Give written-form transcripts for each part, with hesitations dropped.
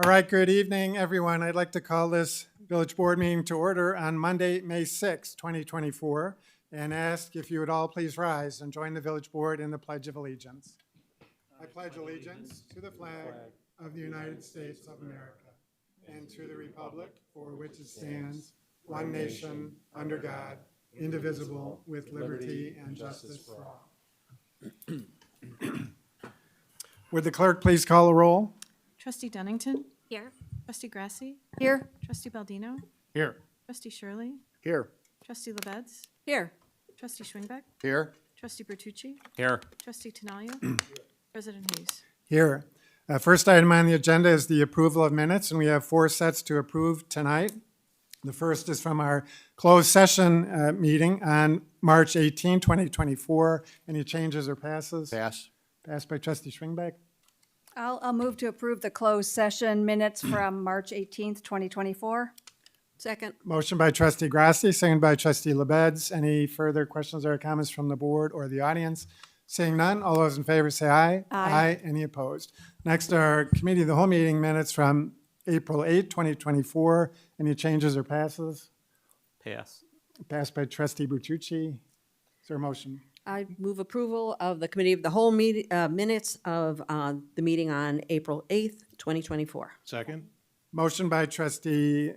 All right, good evening, everyone. I'd like to call this village board meeting to order on Monday, May 6, 2024, and ask if you would all please rise and join the village board in the Pledge of Allegiance. I pledge allegiance to the flag of the United States of America and to the republic for which it stands, one nation, under God, indivisible, with liberty and justice for all. Would the clerk please call a roll? Trustee Dunnington? Here. Trustee Grasse? Here. Trustee Baldino? Here. Trustee Shirley? Here. Trustee LaBedz? Here. Trustee Schwingbeck? Here. Trustee Bertucci? Here. Trustee Tinaglia? President Hayes? Here. First item on the agenda is the approval of minutes, and we have 4 sets to approve tonight. The first is from our closed session meeting on March 18, 2024. Any changes or passes? Pass. Passed by Trustee Schwingbeck. I'll move to approve the closed session minutes from March 18th, 2024. Second. Motion by Trustee Grasse, second by Trustee LaBedz. Any further questions or comments from the board or the audience? Seeing none, all those in favor say aye. Aye. Any opposed? Next are Committee of the Whole meeting minutes from April 8, 2024. Any changes or passes? Pass. Passed by Trustee Bertucci. Is there a motion? I move approval of the Committee of the Whole minutes of the meeting on April 8th, 2024. Second. Motion by Trustee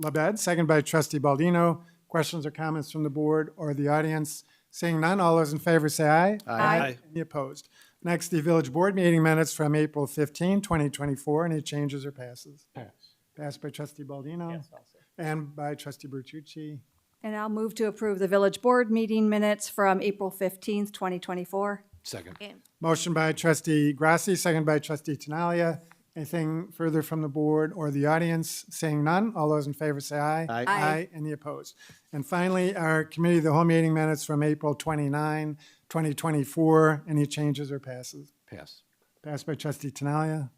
LaBedz, second by Trustee Baldino. Questions or comments from the board or the audience? Seeing none, all those in favor say aye. Aye. Any opposed? Next, the village board meeting minutes from April 15, 2024. Any changes or passes? Pass. Passed by Trustee Baldino. Yes, also. And by Trustee Bertucci. And I'll move to approve the village board meeting minutes from April 15th, 2024. Second. Motion by Trustee Grasse, second by Trustee Tinaglia. Anything further from the board or the audience? Seeing none, all those in favor say aye. Aye. Aye. Any opposed? And finally, our Committee of the Whole meeting minutes from April 29, 2024. Any changes or passes? Pass. Passed by Trustee Tinaglia.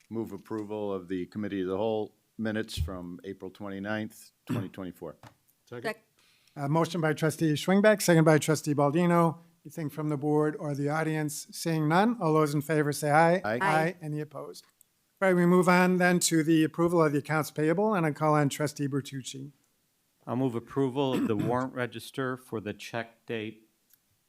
Move approval of the Committee of the Whole minutes from April 29th, 2024. Second. Motion by Trustee Schwingbeck, second by Trustee Baldino. Anything from the board or the audience? Seeing none, all those in favor say aye. Aye. Aye. Any opposed? All right, we move on then to the approval of the accounts payable, and I call on Trustee Bertucci. I'll move approval of the warrant register for the check date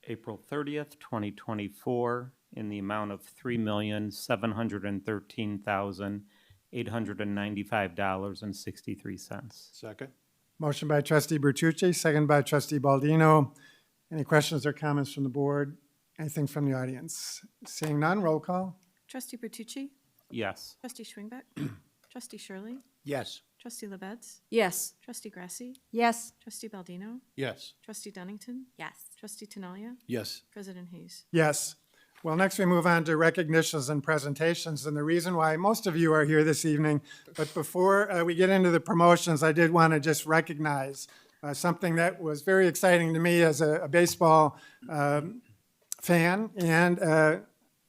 April 30th, 2024 in the amount of $3,713,895.63. Second. Motion by Trustee Bertucci, second by Trustee Baldino. Any questions or comments from the board? Anything from the audience? Seeing none, roll call. Trustee Bertucci? Yes. Trustee Schwingbeck? Trustee Shirley? Yes. Trustee LaBedz? Yes. Trustee Grasse? Yes. Trustee Baldino? Yes. Trustee Dunnington? Yes. Trustee Tinaglia? Yes. President Hayes? Yes. Well, next we move on to recognitions and presentations. And the reason why most of you are here this evening, but before we get into the promotions, I did want to just recognize something that was very exciting to me as a baseball fan and a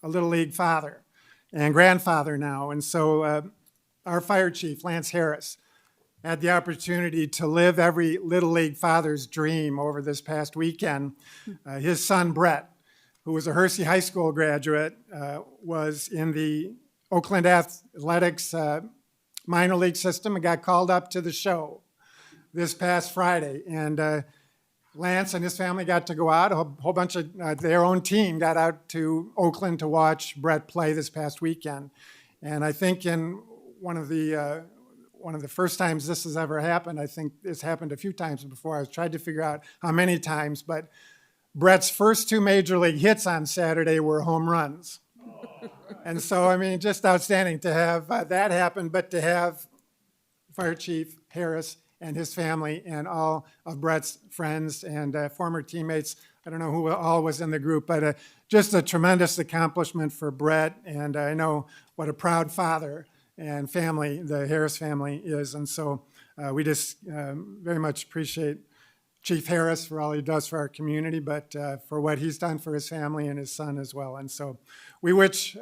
Little League father and grandfather now. And so our fire chief, Lance Harris, had the opportunity to live every Little League father's dream over this past weekend. His son, Brett, who was a Hersey High School graduate, was in the Oakland Athletics minor league system and got called up to the show this past Friday. And Lance and his family got to go out. A whole bunch of their own team got out to Oakland to watch Brett play this past weekend. And I think in one of the first times this has ever happened, I think it's happened a few times before. I tried to figure out how many times, but Brett's first 2 major league hits on Saturday were home runs. And so, I mean, just outstanding to have that happen, but to have Fire Chief Harris and his family and all of Brett's friends and former teammates. I don't know who all was in the group, but just a tremendous accomplishment for Brett. And I know what a proud father and family the Harris family is. And so we just very much appreciate Chief Harris for all he does for our community, but for what he's done for his family and his son as well. And so we wish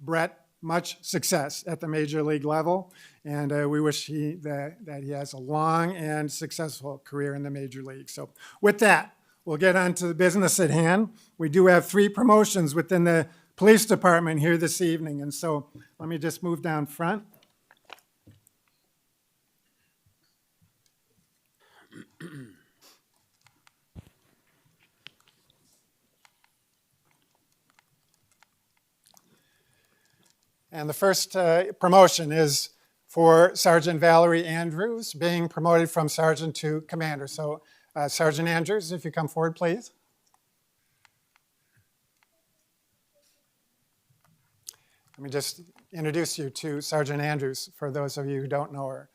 Brett much success at the major league level, and we wish that he has a long and successful career in the major league. So with that, we'll get on to the business at hand. We do have 3 promotions within the Police Department here this evening. And so let me just move down front. And the first promotion is for Sergeant Valerie Andrews, being promoted from sergeant to commander. So Sergeant Andrews, if you come forward, please. Let me just introduce you to Sergeant Andrews, for those of you who don't know her.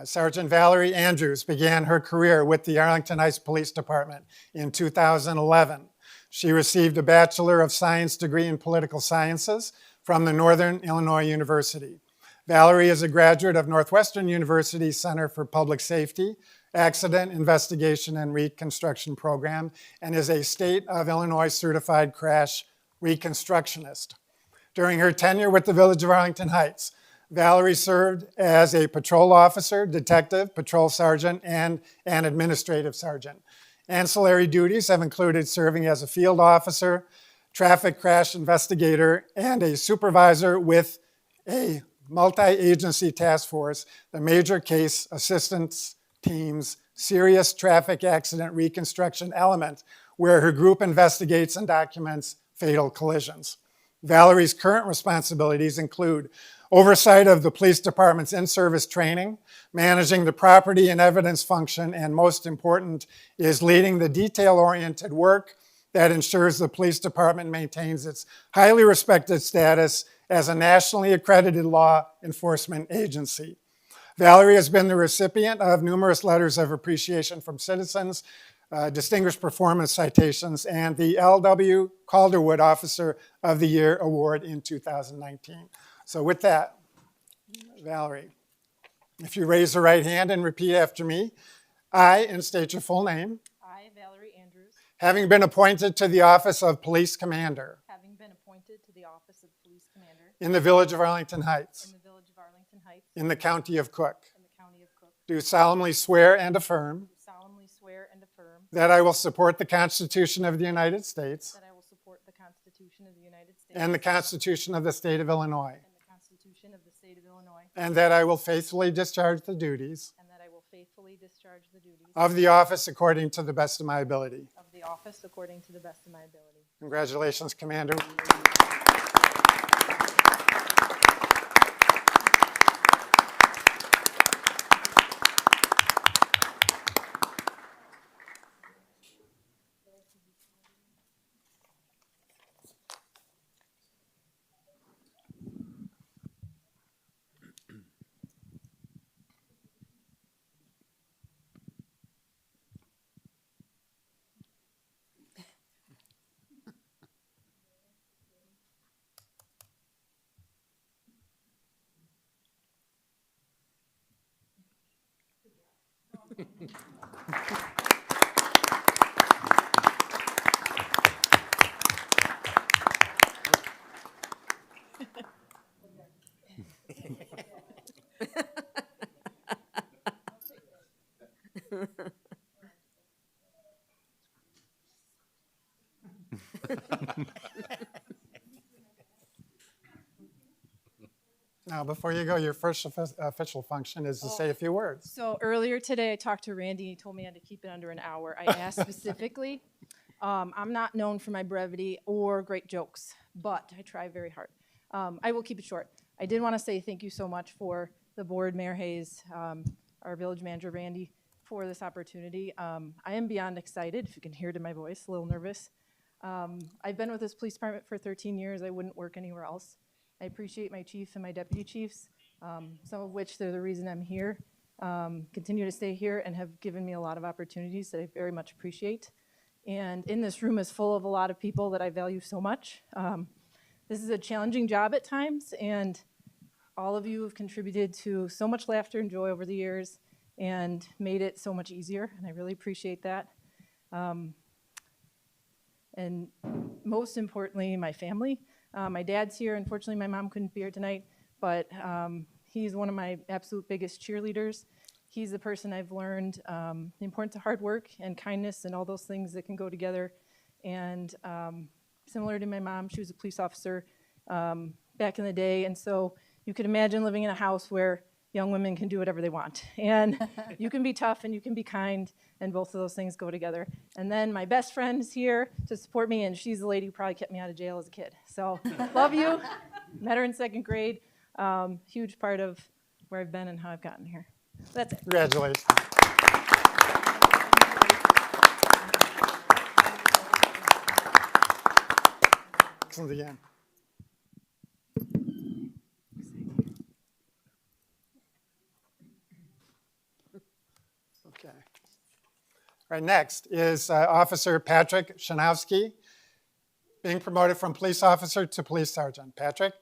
Sergeant Valerie Andrews began her career with the Arlington Heights Police Department in 2011. She received a Bachelor of Science degree in Political Sciences from the Northern Illinois University. Valerie is a graduate of Northwestern University Center for Public Safety, Accident Investigation and Reconstruction Program, and is a State of Illinois Certified Crash Reconstructionist. During her tenure with the Village of Arlington Heights, Valerie served as a patrol officer, detective, patrol sergeant, and an administrative sergeant. Ancillary duties have included serving as a field officer, traffic crash investigator, and a supervisor with a multi-agency task force, the Major Case Assistance Team's Serious Traffic Accident Reconstruction Element, where her group investigates and documents fatal collisions. Valerie's current responsibilities include oversight of the police department's in-service training, managing the property and evidence function, and most important is leading the detail-oriented work that ensures the police department maintains its highly respected status as a nationally accredited law enforcement agency. Valerie has been the recipient of numerous letters of appreciation from citizens, distinguished performance citations, and the L.W. Calderwood Officer of the Year Award in 2019. So with that, Valerie, if you raise the right hand and repeat after me, I, and state your full name, I, Valerie Andrews, having been appointed to the office of Police Commander having been appointed to the office of Police Commander in the Village of Arlington Heights, in the Village of Arlington Heights, in the County of Cook, in the County of Cook, do solemnly swear and affirm do solemnly swear and affirm that I will support the Constitution of the United States that I will support the Constitution of the United States and the Constitution of the State of Illinois, and the Constitution of the State of Illinois, and that I will faithfully discharge the duties and that I will faithfully discharge the duties of the office according to the best of my ability. of the office according to the best of my ability. Congratulations, Commander. Now, before you go, your first official function is to say a few words. So earlier today, I talked to Randy. He told me I had to keep it under an hour. I asked specifically. I'm not known for my brevity or great jokes, but I try very hard. I will keep it short. I did want to say thank you so much for the board, Mayor Hayes, our village manager, Randy, for this opportunity. I am beyond excited, if you can hear it in my voice, a little nervous. I've been with this police department for 13 years. I wouldn't work anywhere else. I appreciate my chief and my deputy chiefs, some of which they're the reason I'm here, continue to stay here and have given me a lot of opportunities that I very much appreciate. And in this room is full of a lot of people that I value so much. This is a challenging job at times, and all of you have contributed to so much laughter and joy over the years and made it so much easier, and I really appreciate that. And most importantly, my family. My dad's here. Unfortunately, my mom couldn't be here tonight, but he's one of my absolute biggest cheerleaders. He's the person I've learned the importance of hard work and kindness and all those things that can go together. And similar to my mom. She was a police officer back in the day, and so you can imagine living in a house where young women can do whatever they want. And you can be tough and you can be kind, and both of those things go together. And then my best friend is here to support me, and she's the lady who probably kept me out of jail as a kid. So love you. Met her in 2nd grade. Huge part of where I've been and how I've gotten here. That's it. Congratulations. Excellent again. Okay. All right, next is Officer Patrick Shanowski, being promoted from police officer to police sergeant. Patrick?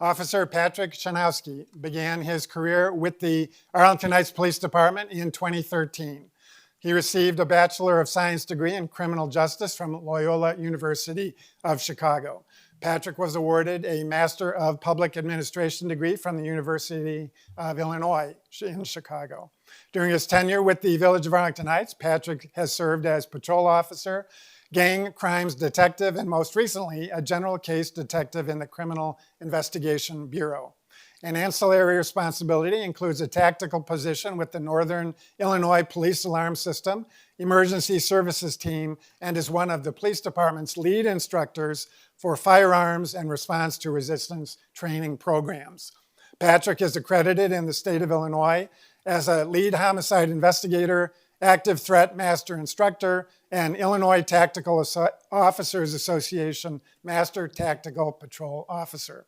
Officer Patrick Shanowski began his career with the Arlington Heights Police Department in 2013. He received a Bachelor of Science degree in Criminal Justice from Loyola University of Chicago. Patrick was awarded a Master of Public Administration degree from the University of Illinois in Chicago. During his tenure with the Village of Arlington Heights, Patrick has served as patrol officer, gang crimes detective, and most recently, a general case detective in the Criminal Investigation Bureau. An ancillary responsibility includes a tactical position with the Northern Illinois Police Alarm System Emergency Services Team, and is one of the police department's lead instructors for firearms and response to resistance training programs. Patrick is accredited in the state of Illinois as a lead homicide investigator, active threat master instructor, and Illinois Tactical Officers Association Master Tactical Patrol Officer.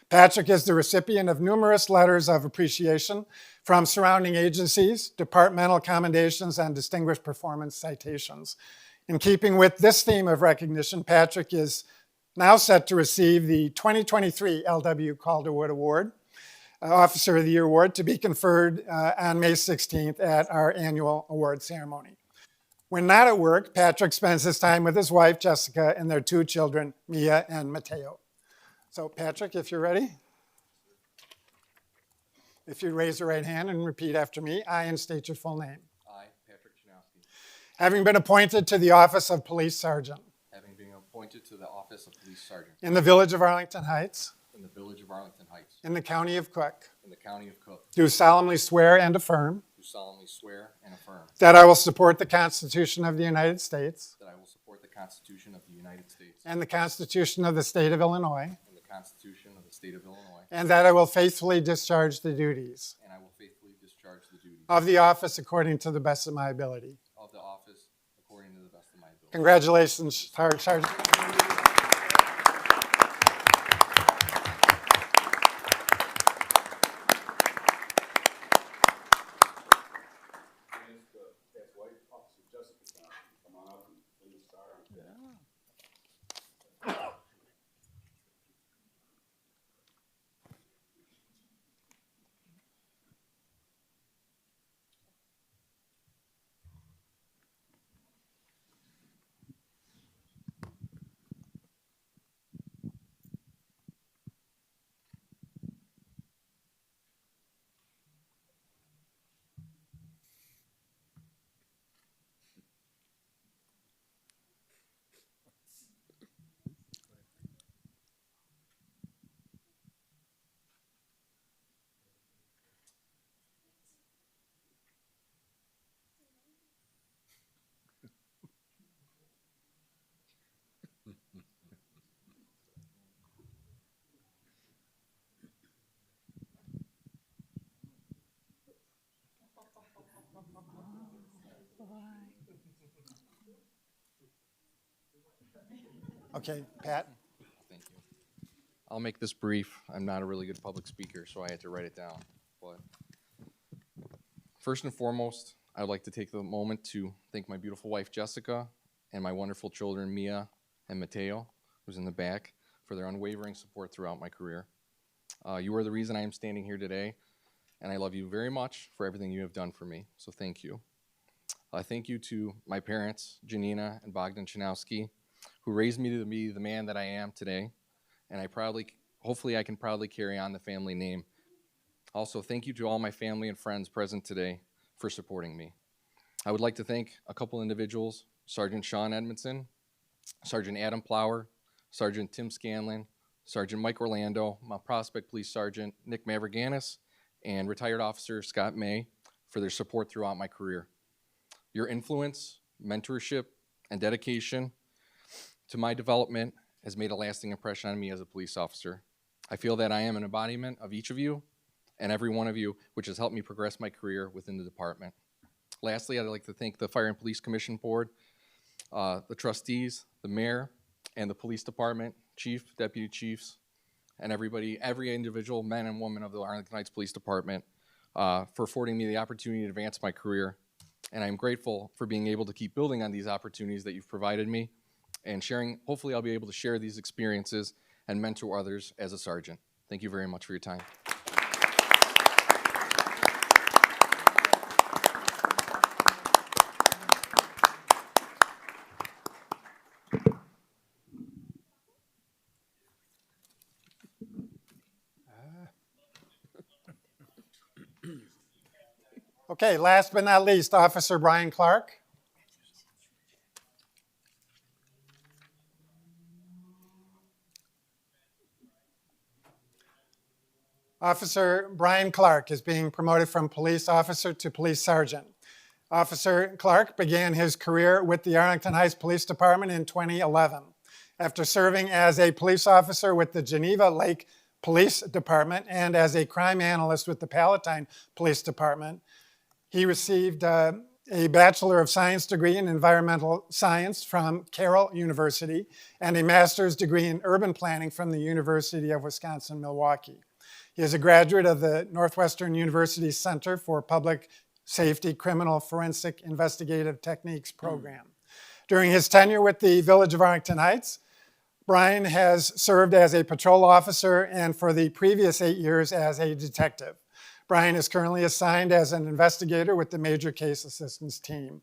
Patrick is the recipient of numerous letters of appreciation from surrounding agencies, departmental commendations, and distinguished performance citations. In keeping with this theme of recognition, Patrick is now set to receive the 2023 L.W. Calderwood Award, Officer of the Year Award, to be conferred on May 16th at our annual award ceremony. When not at work, Patrick spends his time with his wife, Jessica, and their 2 children, Mia and Mateo. So Patrick, if you're ready. If you raise your right hand and repeat after me, I, and state your full name. I, Patrick Shanowski, Having been appointed to the office of Police Sergeant having been appointed to the office of Police Sergeant in the Village of Arlington Heights, in the Village of Arlington Heights, in the County of Cook, in the County of Cook, do solemnly swear and affirm do solemnly swear and affirm that I will support the Constitution of the United States that I will support the Constitution of the United States and the Constitution of the State of Illinois, and the Constitution of the State of Illinois, and that I will faithfully discharge the duties and I will faithfully discharge the duties of the office according to the best of my ability. of the office according to the best of my ability. Congratulations, Sergeant. Okay, Pat. Thank you. I'll make this brief. I'm not a really good public speaker, so I had to write it down. But first and foremost, I would like to take the moment to thank my beautiful wife, Jessica, and my wonderful children, Mia and Mateo, who's in the back, for their unwavering support throughout my career. You are the reason I am standing here today, and I love you very much for everything you have done for me, so thank you. Thank you to my parents, Janina and Bogdan Chanowski, who raised me to be the man that I am today, and hopefully I can proudly carry on the family name. Also, thank you to all my family and friends present today for supporting me. I would like to thank a couple individuals, Sergeant Sean Edmondson, Sergeant Adam Plower, Sergeant Tim Scanlon, Sergeant Mike Orlando, my Prospect Police Sergeant Nick Mavraganis, and retired officer Scott May for their support throughout my career. Your influence, mentorship, and dedication to my development has made a lasting impression on me as a police officer. I feel that I am an embodiment of each of you and every one of you, which has helped me progress my career within the department. Lastly, I'd like to thank the Fire and Police Commission Board, the trustees, the mayor, and the police department, chief, deputy chiefs, and everybody, every individual, men and woman of the Arlington Heights Police Department for affording me the opportunity to advance my career. And I'm grateful for being able to keep building on these opportunities that you've provided me and sharing. Hopefully I'll be able to share these experiences and mentor others as a sergeant. Thank you very much for your time. Okay, last but not least, Officer Brian Clark. Officer Brian Clark is being promoted from police officer to police sergeant. Officer Clark began his career with the Arlington Heights Police Department in 2011. After serving as a police officer with the Geneva Lake Police Department and as a crime analyst with the Palatine Police Department, he received a Bachelor of Science degree in Environmental Science from Carroll University and a master's degree in urban planning from the University of Wisconsin-Milwaukee. He is a graduate of the Northwestern University Center for Public Safety Criminal Forensic Investigative Techniques program. During his tenure with the Village of Arlington Heights, Brian has served as a patrol officer and for the previous 8 years as a detective. Brian is currently assigned as an investigator with the Major Case Assistance Team.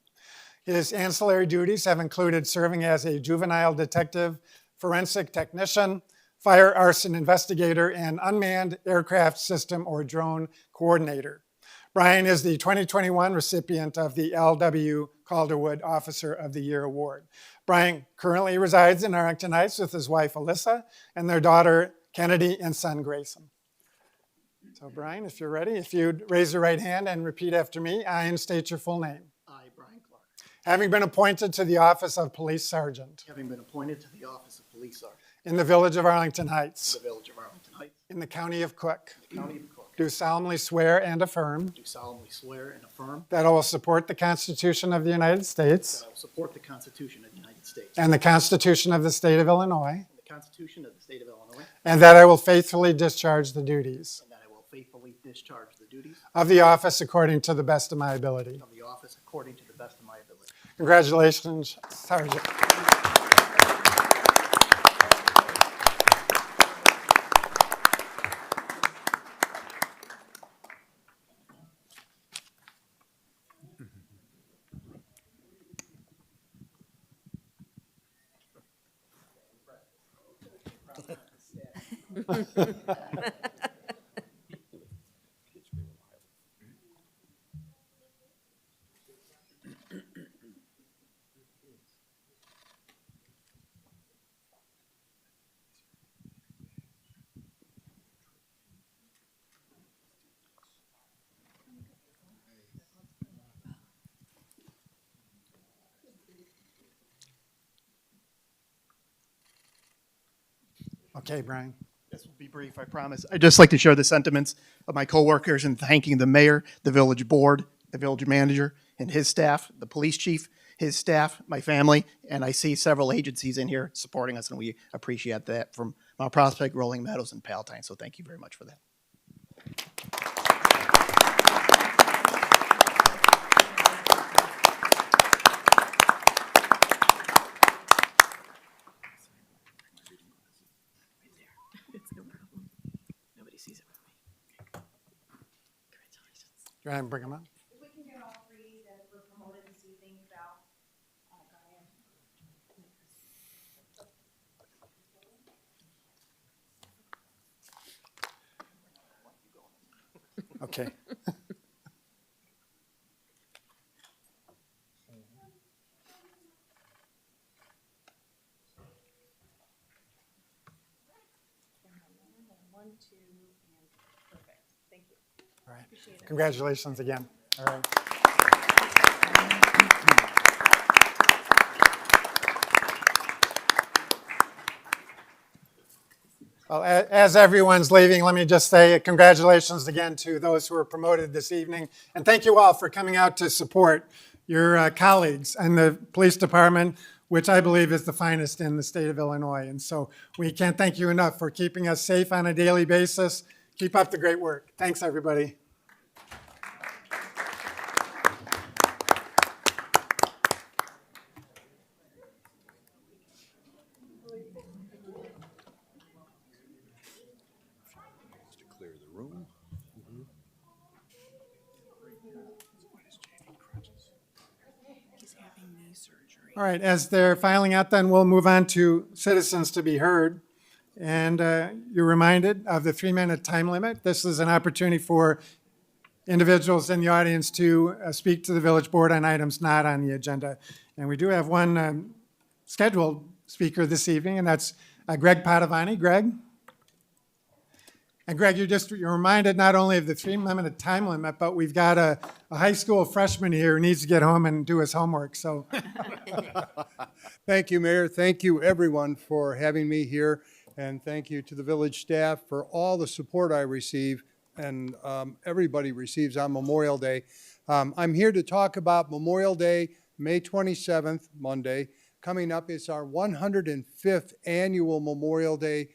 His ancillary duties have included serving as a juvenile detective, forensic technician, fire arson investigator, and unmanned aircraft system or drone coordinator. Brian is the 2021 recipient of the L.W. Calderwood Officer of the Year Award. Brian currently resides in Arlington Heights with his wife Alyssa and their daughter Kennedy and son Grayson. So Brian, if you're ready, if you'd raise your right hand and repeat after me, I and state your full name. I, Brian Clark, Having been appointed to the office of police sergeant having been appointed to the office of police sergeant in the Village of Arlington Heights, in the Village of Arlington Heights, in the County of Cook, in the County of Cook, do solemnly swear and affirm do solemnly swear and affirm that I will support the Constitution of the United States that I will support the Constitution of the United States and the Constitution of the State of Illinois, and the Constitution of the State of Illinois, and that I will faithfully discharge the duties and that I will faithfully discharge the duties of the office according to the best of my ability. of the office according to the best of my ability. Congratulations, Sergeant. Okay, Brian. This will be brief, I promise. I'd just like to share the sentiments of my coworkers in thanking the mayor, the village board, the village manager, and his staff, the police chief, his staff, my family, and I see several agencies in here supporting us, and we appreciate that from Mount Prospect, Rolling Meadows, and Palatine, so thank you very much for that. It's no problem. Nobody sees it but me. Congratulations. Go ahead and bring them up. If we can get all three that were promoted this evening about Okay. 1, 2, and perfect. Thank you. All right. Congratulations again. All right. Well, as everyone's leaving, let me just say congratulations again to those who were promoted this evening. And thank you all for coming out to support your colleagues and the police department, which I believe is the finest in the state of Illinois. And so we can't thank you enough for keeping us safe on a daily basis. Keep up the great work. Thanks, everybody. Clear the room. He's having knee surgery. All right, as they're filing out, then we'll move on to citizens to be heard. And you're reminded of the 3-minute time limit. This is an opportunity for individuals in the audience to speak to the village board on items not on the agenda. And we do have one scheduled speaker this evening, and that's Greg Padavani. Greg? And Greg, you're reminded not only of the 3-minute time limit, but we've got a high school freshman here who needs to get home and do his homework. So, Thank you, Mayor. Thank you, everyone, for having me here. And thank you to the village staff for all the support I receive and everybody receives on Memorial Day. I'm here to talk about Memorial Day, May 27th, Monday. Coming up, it's our 105th annual Memorial Day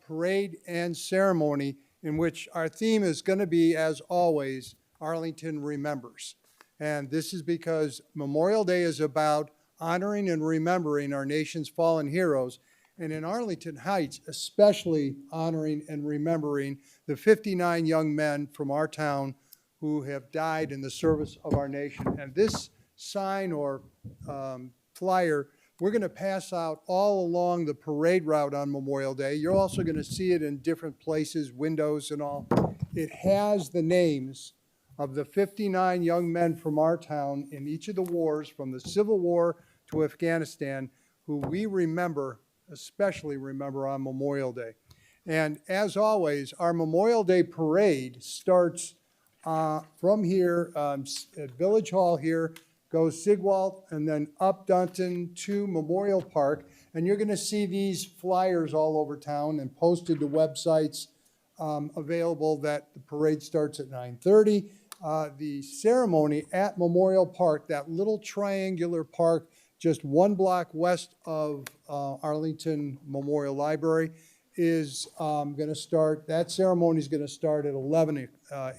parade and ceremony, in which our theme is going to be, as always, Arlington Remembers. And this is because Memorial Day is about honoring and remembering our nation's fallen heroes, and in Arlington Heights, especially honoring and remembering the 59 young men from our town who have died in the service of our nation. And this sign or flyer, we're going to pass out all along the parade route on Memorial Day. You're also going to see it in different places, windows and all. It has the names of the 59 young men from our town in each of the wars, from the Civil War to Afghanistan, who we remember, especially remember on Memorial Day. And as always, our Memorial Day parade starts from here at Village Hall here, goes Sigwalt, and then up Dunton to Memorial Park. And you're going to see these flyers all over town and posted to websites available that the parade starts at 9:30. The ceremony at Memorial Park, that little triangular park just 1 block west of Arlington Memorial Library, is going to start, that ceremony is going to start at 11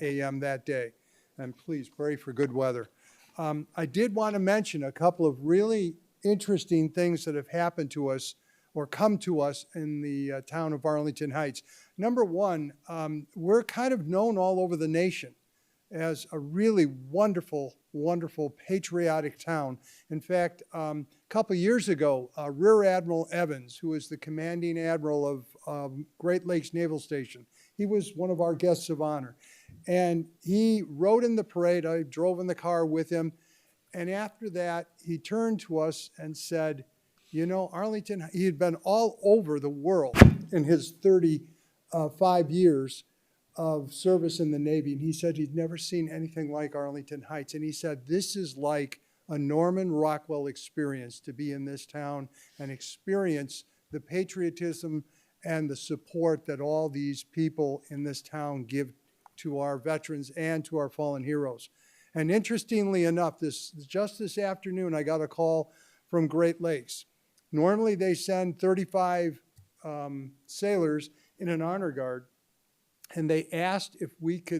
a.m. that day. And please pray for good weather. I did want to mention a couple of really interesting things that have happened to us or come to us in the town of Arlington Heights. Number one, we're kind of known all over the nation as a really wonderful, wonderful, patriotic town. In fact, a couple years ago, Rear Admiral Evans, who is the commanding admiral of Great Lakes Naval Station, he was one of our guests of honor. And he rode in the parade. I drove in the car with him. And after that, he turned to us and said, you know, Arlington, he had been all over the world in his 35 years of service in the Navy. And he said he'd never seen anything like Arlington Heights. And he said, this is like a Norman Rockwell experience to be in this town and experience the patriotism and the support that all these people in this town give to our veterans and to our fallen heroes. And interestingly enough, just this afternoon, I got a call from Great Lakes. Normally they send 35 sailors in an honor guard, and they asked if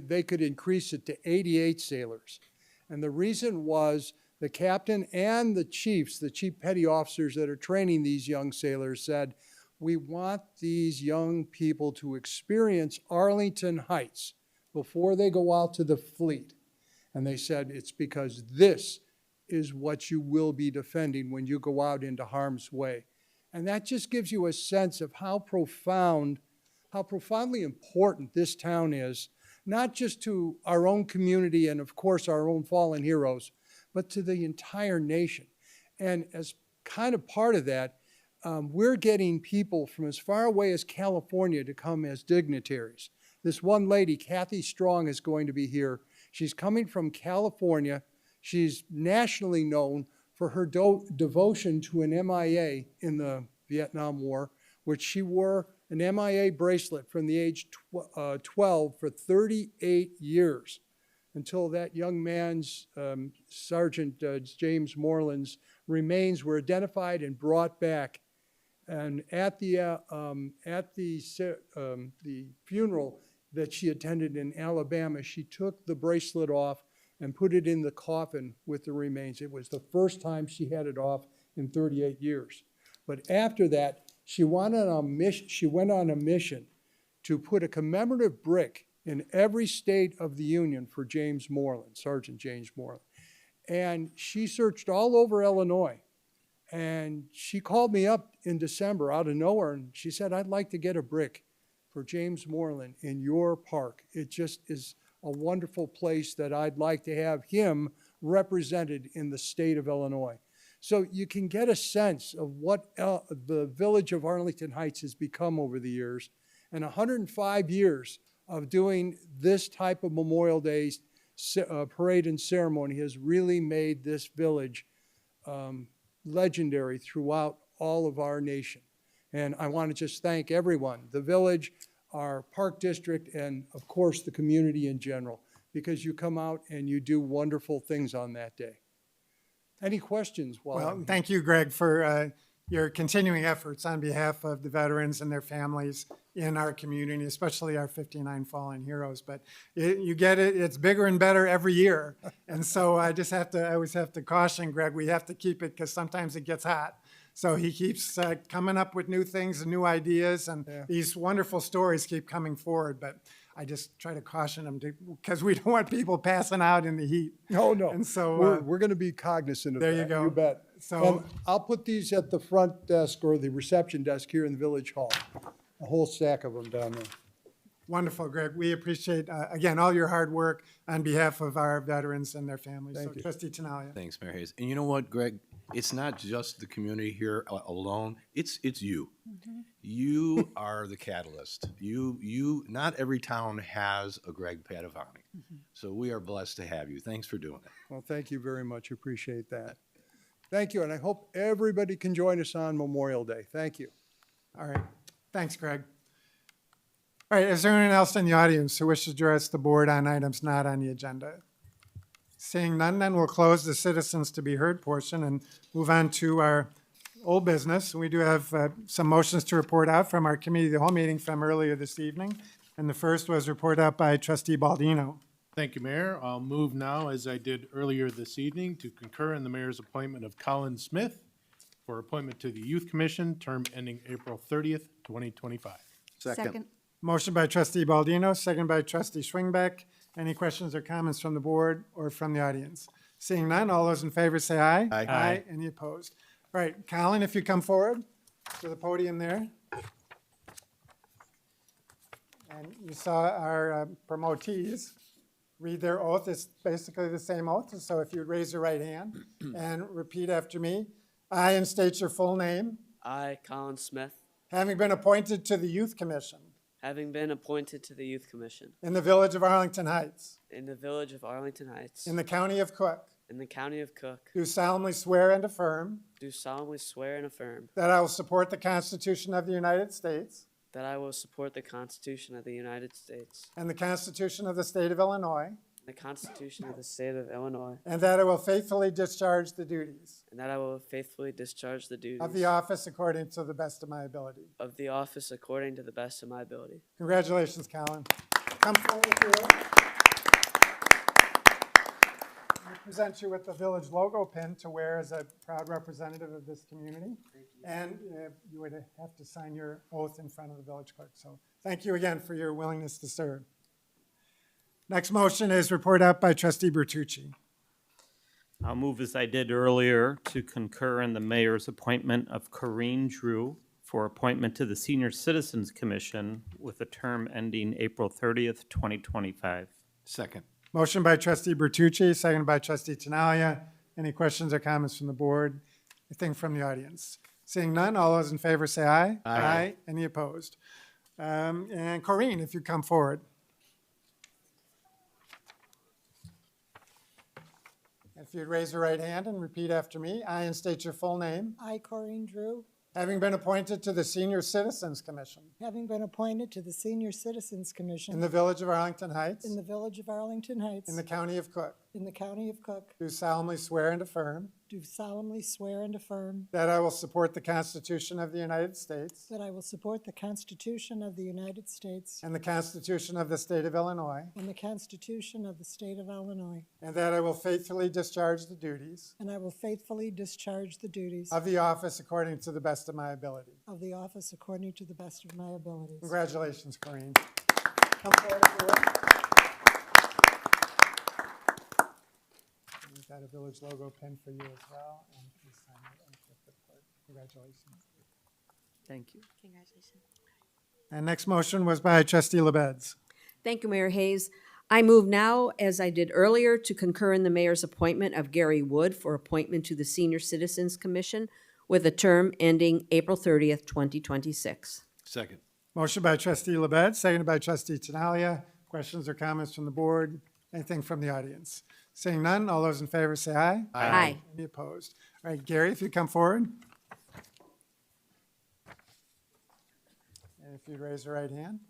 they could increase it to 88 sailors. And the reason was the captain and the chiefs, the chief petty officers that are training these young sailors, said, we want these young people to experience Arlington Heights before they go out to the fleet. And they said, it's because this is what you will be defending when you go out into harm's way. And that just gives you a sense of how profoundly important this town is, not just to our own community and of course our own fallen heroes, but to the entire nation. And as kind of part of that, we're getting people from as far away as California to come as dignitaries. This one lady, Kathy Strong, is going to be here. She's coming from California. She's nationally known for her devotion to an MIA in the Vietnam War, which she wore an MIA bracelet from the age 12 for 38 years until that young man's, Sergeant James Moreland's remains were identified and brought back. And at the funeral that she attended in Alabama, she took the bracelet off and put it in the coffin with the remains. It was the first time she had it off in 38 years. But after that, she went on a mission to put a commemorative brick in every state of the Union for James Moreland, Sergeant James Moreland. And she searched all over Illinois. And she called me up in December out of nowhere, and she said, I'd like to get a brick for James Moreland in your park. It just is a wonderful place that I'd like to have him represented in the state of Illinois. So you can get a sense of what the village of Arlington Heights has become over the years. And 105 years of doing this type of Memorial Day parade and ceremony has really made this village legendary throughout all of our nation. And I want to just thank everyone, the village, our park district, and of course the community in general, because you come out and you do wonderful things on that day. Any questions? Well, thank you, Greg, for your continuing efforts on behalf of the veterans and their families in our community, especially our 59 fallen heroes. But you get it, it's bigger and better every year. And so I always have to caution Greg, we have to keep it because sometimes it gets hot. So he keeps coming up with new things and new ideas, and these wonderful stories keep coming forward. But I just try to caution him because we don't want people passing out in the heat. No, no. And so we're going to be cognizant of that. there you go. You bet. So- And I'll put these at the front desk or the reception desk here in the village hall. A whole stack of them down there. Wonderful, Greg. We appreciate, again, all your hard work on behalf of our veterans and their families. Thank So, you. Trustee Tinaglia. Thanks, Mayor Hayes. And you know what, Greg? It's not just the community here alone. It's you. You are the catalyst. Not every town has a Greg Padavani. So we are blessed to have you. Thanks for doing it. Well, thank you very much. Appreciate that. Thank you, and I hope everybody can join us on Memorial Day. Thank you. All right. Thanks, Greg. All right, is there anyone else in the audience who wishes to address the board on items not on the agenda? Seeing none, then we'll close the citizens to be heard portion and move on to our old business. We do have some motions to report out from our committee of the whole meeting from earlier this evening. And the first was reported out by Trustee Baldino. Thank you, Mayor. I'll move now, as I did earlier this evening, to concur in the mayor's appointment of Colin Smith for appointment to the Youth Commission, term ending April 30th, 2025. Second. Motion by Trustee Baldino, second by Trustee Schwingbeck. Any questions or comments from the board or from the audience? Seeing none, all those in favor say aye. Aye. Aye. Any opposed? All right, Colin, if you come forward to the podium there. And you saw our promotees read their oath. It's basically the same oath. So if you'd raise your right hand and repeat after me. I, and state your full name, I, Colin Smith, having been appointed to the Youth Commission having been appointed to the Youth Commission in the village of Arlington Heights, in the village of Arlington Heights, in the county of Cook, in the county of Cook, do solemnly swear and affirm do solemnly swear and affirm that I will support the Constitution of the United States that I will support the Constitution of the United States and the Constitution of the State of Illinois, and the Constitution of the State of Illinois, and that I will faithfully discharge the duties and that I will faithfully discharge the duties of the office according to the best of my ability. of the office according to the best of my ability. Congratulations, Colin. Come forward with your oath. I present you with the village logo pin to wear as a proud representative of this community. And you would have to sign your oath in front of the village clerk. So thank you again for your willingness to serve. Next motion is reported out by Trustee Bertucci. I'll move as I did earlier to concur in the mayor's appointment of Corinne Drew for appointment to the Senior Citizens Commission with a term ending April 30th, 2025. Second. Motion by Trustee Bertucci, seconded by Trustee Tinaglia. Any questions or comments from the board? Anything from the audience? Seeing none, all those in favor say aye. Aye. Any opposed? And Corinne, if you come forward. If you'd raise your right hand and repeat after me, I, and state your full name, I, Corinne Drew, having been appointed to the Senior Citizens Commission having been appointed to the Senior Citizens Commission in the Village of Arlington Heights, in the Village of Arlington Heights, in the County of Cook, in the County of Cook, do solemnly swear and affirm do solemnly swear and affirm that I will support the Constitution of the United States that I will support the Constitution of the United States and the Constitution of the State of Illinois, and the Constitution of the State of Illinois, and that I will faithfully discharge the duties and I will faithfully discharge the duties of the office according to the best of my ability. of the office according to the best of my abilities. Congratulations, Corinne. Come forward if you will. We've got a village logo pin for you as well, and please sign it and click the card. Congratulations. Thank you. And next motion was by Trustee LaBedz. Thank you, Mayor Hayes. I move now, as I did earlier, to concur in the mayor's appointment of Gary Wood for appointment to the Senior Citizens Commission with a term ending April 30th, 2026. Second. Motion by Trustee LaBedz, seconded by Trustee Tinaglia. Questions or comments from the board? Anything from the audience? Seeing none, all those in favor say aye. Aye. Any opposed? All right, Gary, if you come forward. And if you'd raise your right hand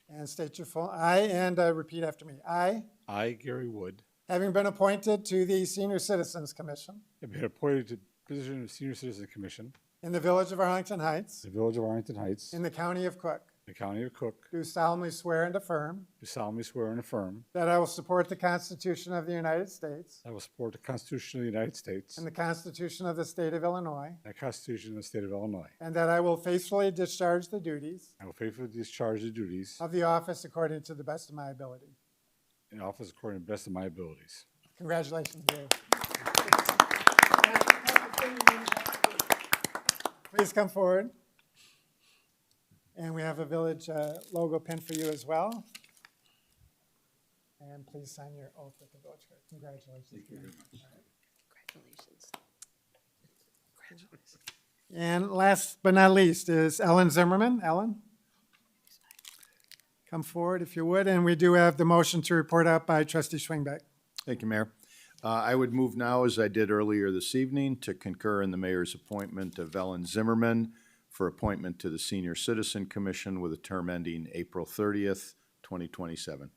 and state your full, I, and repeat after me. I, I, Gary Wood, having been appointed to the Senior Citizens Commission have been appointed to the position of Senior Citizen Commission in the Village of Arlington Heights, in the Village of Arlington Heights, in the County of Cook, the County of Cook, do solemnly swear and affirm do solemnly swear and affirm that I will support the Constitution of the United States I will support the Constitution of the United States and the Constitution of the State of Illinois, and the Constitution of the State of Illinois. and that I will faithfully discharge the duties I will faithfully discharge the duties of the office according to the best of my ability. in office according to the best of my abilities. Congratulations, Gary. Please come forward. And we have a village logo pin for you as well. And please sign your oath with the village clerk. Congratulations. Thank you very much. Congratulations. And last but not least is Ellen Zimmerman. Ellen? Come forward if you would. And we do have the motion to report out by Trustee Schwingbeck. Thank you, Mayor. I would move now, as I did earlier this evening, to concur in the mayor's appointment of Ellen Zimmerman for appointment to the Senior Citizen Commission with a term ending April 30th, 2027.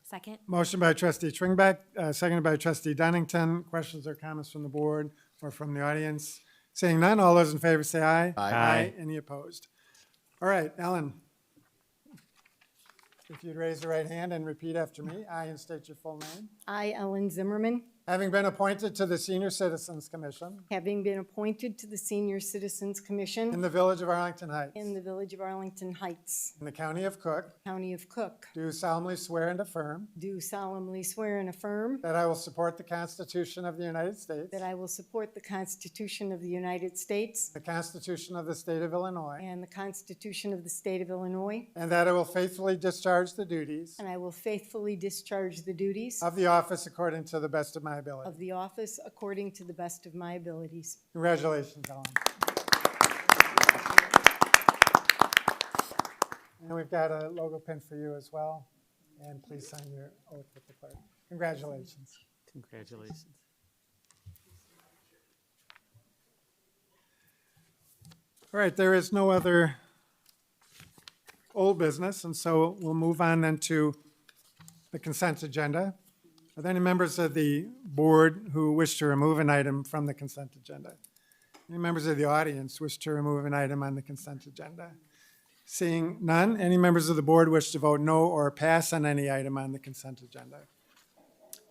Second. Motion by Trustee Schwingbeck, seconded by Trustee Dunnington. Questions or comments from the board or from the audience? Seeing none, all those in favor say aye. Aye. Any opposed? All right, Ellen. If you'd raise your right hand and repeat after me, I, and state your full name. I, Ellen Zimmerman, Having been appointed to the Senior Citizens Commission having been appointed to the Senior Citizens Commission in the Village of Arlington Heights, in the Village of Arlington Heights, in the County of Cook, County of Cook, do solemnly swear and affirm do solemnly swear and affirm that I will support the Constitution of the United States, that I will support the Constitution of the United States the Constitution of the State of Illinois, and the Constitution of the State of Illinois, and that I will faithfully discharge the duties and I will faithfully discharge the duties of the office according to the best of my ability. of the office according to the best of my abilities. Congratulations, Ellen. And we've got a logo pin for you as well. And please sign your oath with the clerk. Congratulations. Congratulations. All right, there is no other old business, and so we'll move on then to the consent agenda. Are there any members of the board who wish to remove an item from the consent agenda? Any members of the audience wish to remove an item on the consent agenda? Seeing none, any members of the board wish to vote no or pass on any item on the consent agenda?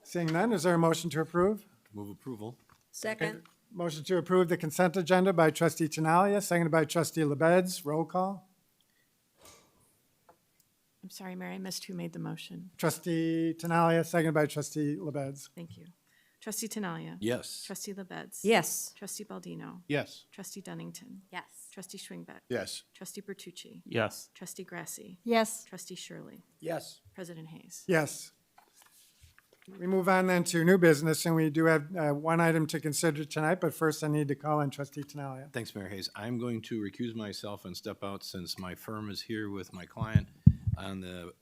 Seeing none, is there a motion to approve? Move approval. Second. Motion to approve the consent agenda by Trustee Tinaglia, seconded by Trustee LaBedz. Roll call. I'm sorry, Mary, I missed who made the motion. Trustee Tinaglia, seconded by Trustee LaBedz. Thank you. Trustee Tinaglia. Yes. Trustee LaBedz. Yes. Trustee Baldino. Yes. Trustee Dunnington. Yes. Trustee Schwingbeck. Yes. Trustee Bertucci. Yes. Trustee Grasse. Yes. Trustee Shirley. Yes. President Hayes. Yes. We move on then to new business, and we do have one item to consider tonight, but first I need to call in trustee Tinaglia. Thanks, Mayor Hayes. I'm going to recuse myself and step out since my firm is here with my client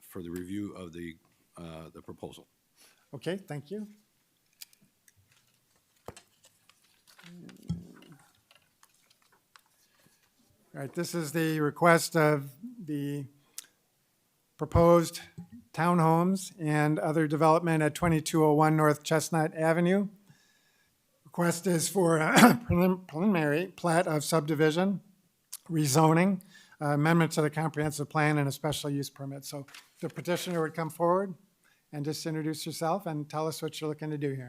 for the review of the proposal. Okay, thank you. All right, this is the request of the proposed townhomes and other development at 2201 North Chestnut Avenue. Request is for a preliminary plat of subdivision, rezoning, amendment to the comprehensive plan, and a special use permit. So the petitioner would come forward and just introduce yourself and tell us what you're looking to do here.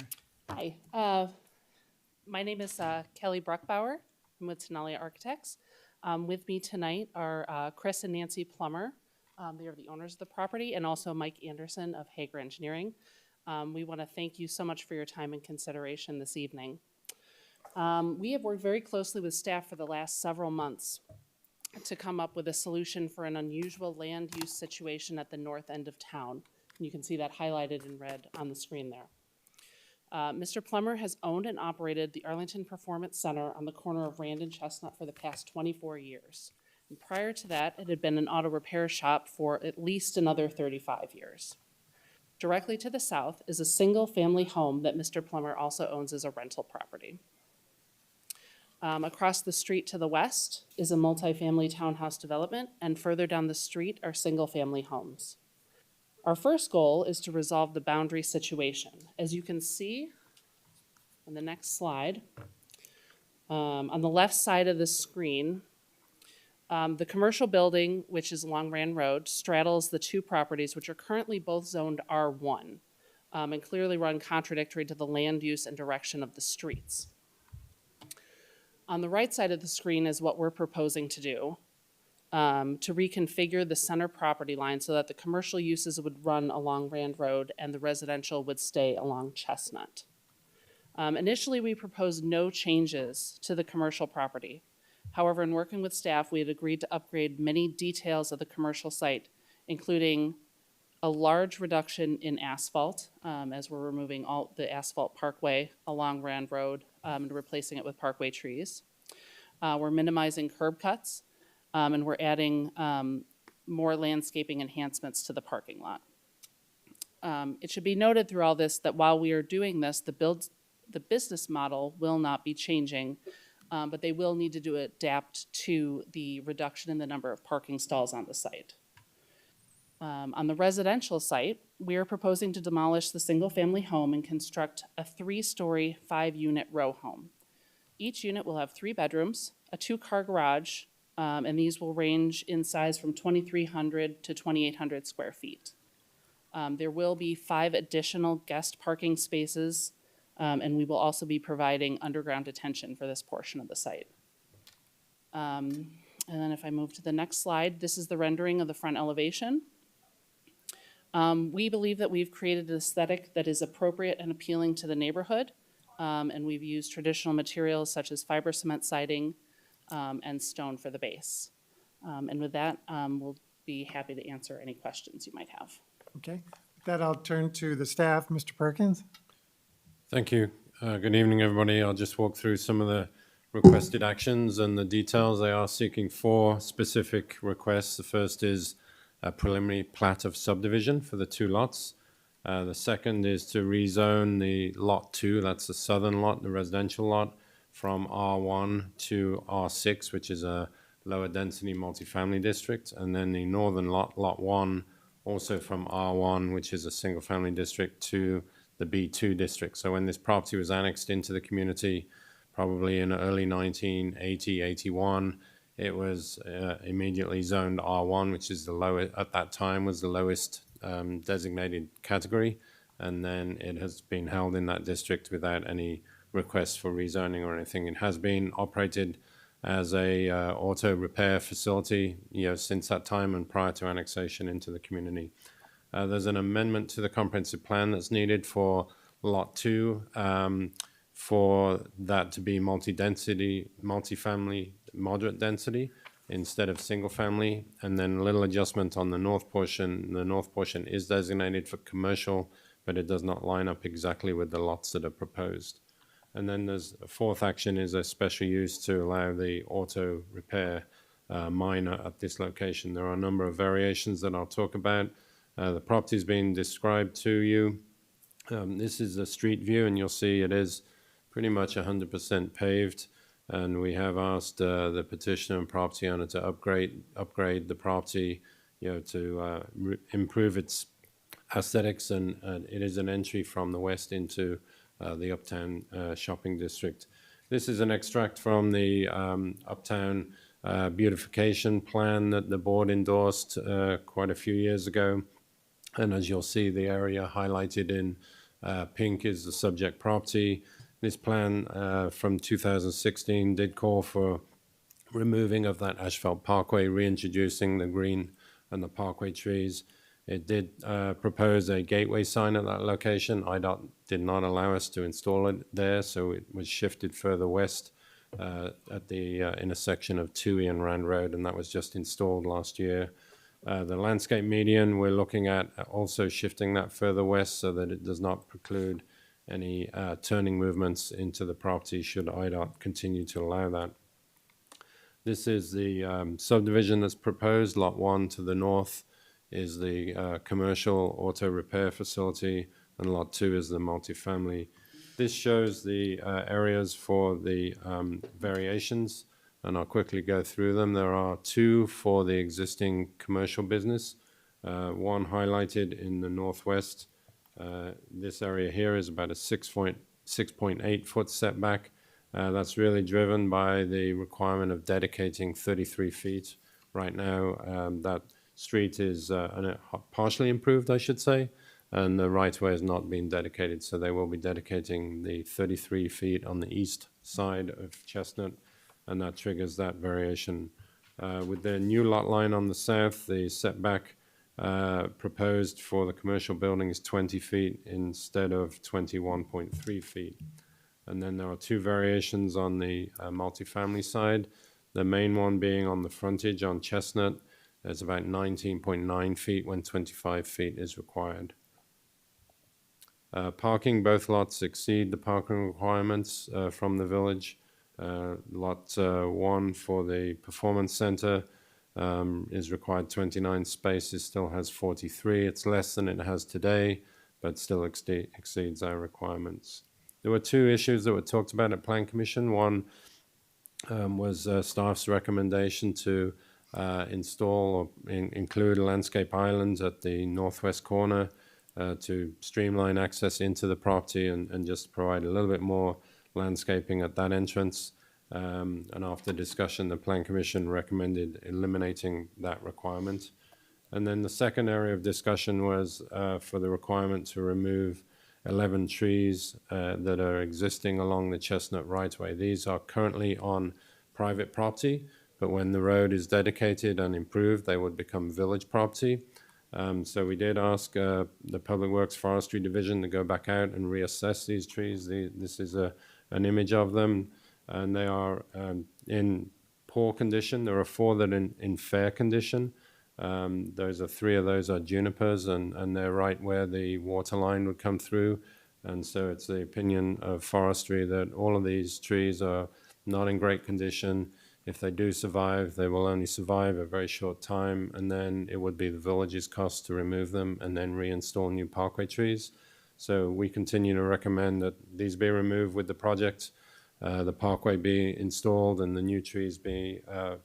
Hi, my name is Kelly Bruckbauer. I'm with Tinaglia Architects. With me tonight are Chris and Nancy Plummer. They are the owners of the property, and also Mike Anderson of Hager Engineering. We want to thank you so much for your time and consideration this evening. We have worked very closely with staff for the last several months to come up with a solution for an unusual land use situation at the north end of town. And you can see that highlighted in red on the screen there. Mr. Plummer has owned and operated the Arlington Performance Center on the corner of Rand and Chestnut for the past 24 years. And prior to that, it had been an auto repair shop for at least another 35 years. Directly to the south is a single-family home that Mr. Plummer also owns as a rental property. Across the street to the west is a multifamily townhouse development, and further down the street are single-family homes. Our first goal is to resolve the boundary situation. As you can see on the next slide, on the left side of the screen, the commercial building, which is along Rand Road, straddles the two properties, which are currently both zoned R1, and clearly run contradictory to the land use and direction of the streets. On the right side of the screen is what we're proposing to do, to reconfigure the center property line so that the commercial uses would run along Rand Road and the residential would stay along Chestnut. Initially, we proposed no changes to the commercial property. However, in working with staff, we had agreed to upgrade many details of the commercial site, including a large reduction in asphalt, as we're removing all the asphalt parkway along Rand Road and replacing it with parkway trees. We're minimizing curb cuts, and we're adding more landscaping enhancements to the parking lot. It should be noted through all this that while we are doing this, the business model will not be changing, but they will need to adapt to the reduction in the number of parking stalls on the site. On the residential site, we are proposing to demolish the single-family home and construct a 3-story, 5-unit row home. Each unit will have 3 bedrooms, a 2-car garage, and these will range in size from 2,300 to 2,800 square feet. There will be 5 additional guest parking spaces, and we will also be providing underground detention for this portion of the site. And then if I move to the next slide, this is the rendering of the front elevation. We believe that we've created an aesthetic that is appropriate and appealing to the neighborhood, and we've used traditional materials such as fiber cement siding and stone for the base. And with that, we'll be happy to answer any questions you might have. Okay, with that, I'll turn to the staff. Mr. Perkins? Thank you. Good evening, everybody. I'll just walk through some of the requested actions and the details. They are seeking 4 specific requests. The first is a preliminary plat of subdivision for the 2 lots. The second is to rezone the lot 2, that's the southern lot, the residential lot, from R1 to R6, which is a lower density multifamily district. And then the northern lot, lot 1, also from R1, which is a single family district, to the B2 district. So when this property was annexed into the community, probably in early 1980, 81, it was immediately zoned R1, which is the lowest, at that time was the lowest designated category. And then it has been held in that district without any requests for rezoning or anything. It has been operated as a auto repair facility, since that time and prior to annexation into the community. There's an amendment to the comprehensive plan that's needed for lot 2, for that to be multi-density, multifamily, moderate density instead of single family, and then a little adjustment on the north portion. The north portion is designated for commercial, but but it does not line up exactly with the lots that are proposed. And then there's a fourth action is a special use to allow the auto repair minor at this location. There are a number of variations that I'll talk about. The property is being described to you. This is a street view, and you'll see it is pretty much 100% paved. And we have asked the petitioner and property owner to upgrade the property, to improve its aesthetics, and it is an entry from the west into the Uptown shopping district. This is an extract from the Uptown beautification plan that the board endorsed quite a few years ago. And as you'll see, the area highlighted in pink is the subject property. This plan from 2016 did call for removing of that asphalt parkway, reintroducing the green and the parkway trees. It did propose a gateway sign at that location. IDOT did not allow us to install it there, so it was shifted further west at the intersection of Toohey and Rand Road, and that was just installed last year. The landscape median, we're looking at also shifting that further west so that it does not preclude any turning movements into the property should IDOT continue to allow that. This is the subdivision that's proposed. Lot 1 to the north is the commercial auto repair facility, and Lot 2 is the multifamily. This shows the areas for the variations, and I'll quickly go through them. There are 2 for the existing commercial business, one highlighted in the northwest. This area here is about a 6.8 foot setback. That's really driven by the requirement of dedicating 33 feet. Right now, that street is partially improved, I should say, and the right-of-way has not been dedicated, so they will be dedicating the 33 feet on the east side of Chestnut, and that triggers that variation. With the new lot line on the south, the setback proposed for the commercial building is 20 feet instead of 21.3 feet. And then there are 2 variations on the multifamily side. The main one being on the frontage on Chestnut. It's about 19.9 feet when 25 feet is required. Parking, both lots exceed the parking requirements from the village. Lot 1 for the performance center is required 29 spaces, still has 43. It's less than it has today, but still exceeds our requirements. There were 2 issues that were talked about at Plan Commission. One was staff's recommendation to install or include a landscape island at the northwest corner to streamline access into the property and just provide a little bit more landscaping at that entrance. And after discussion, the Plan Commission recommended eliminating that requirement. And then the second area of discussion was for the requirement to remove 11 trees that are existing along the Chestnut right-of-way. These are currently on private property, but when the road is dedicated and improved, they would become village property. So we did ask the Public Works Forestry Division to go back out and reassess these trees. This is an image of them, and they are in poor condition. There are 4 that are in fair condition. Those are 3 of those are junipers, and they're right where the water line would come through. And so it's the opinion of forestry that all of these trees are not in great condition. If they do survive, they will only survive a very short time, and then it would be the village's cost to remove them and then reinstall new parkway trees. So we continue to recommend that these be removed with the project, the parkway be installed, and the new trees be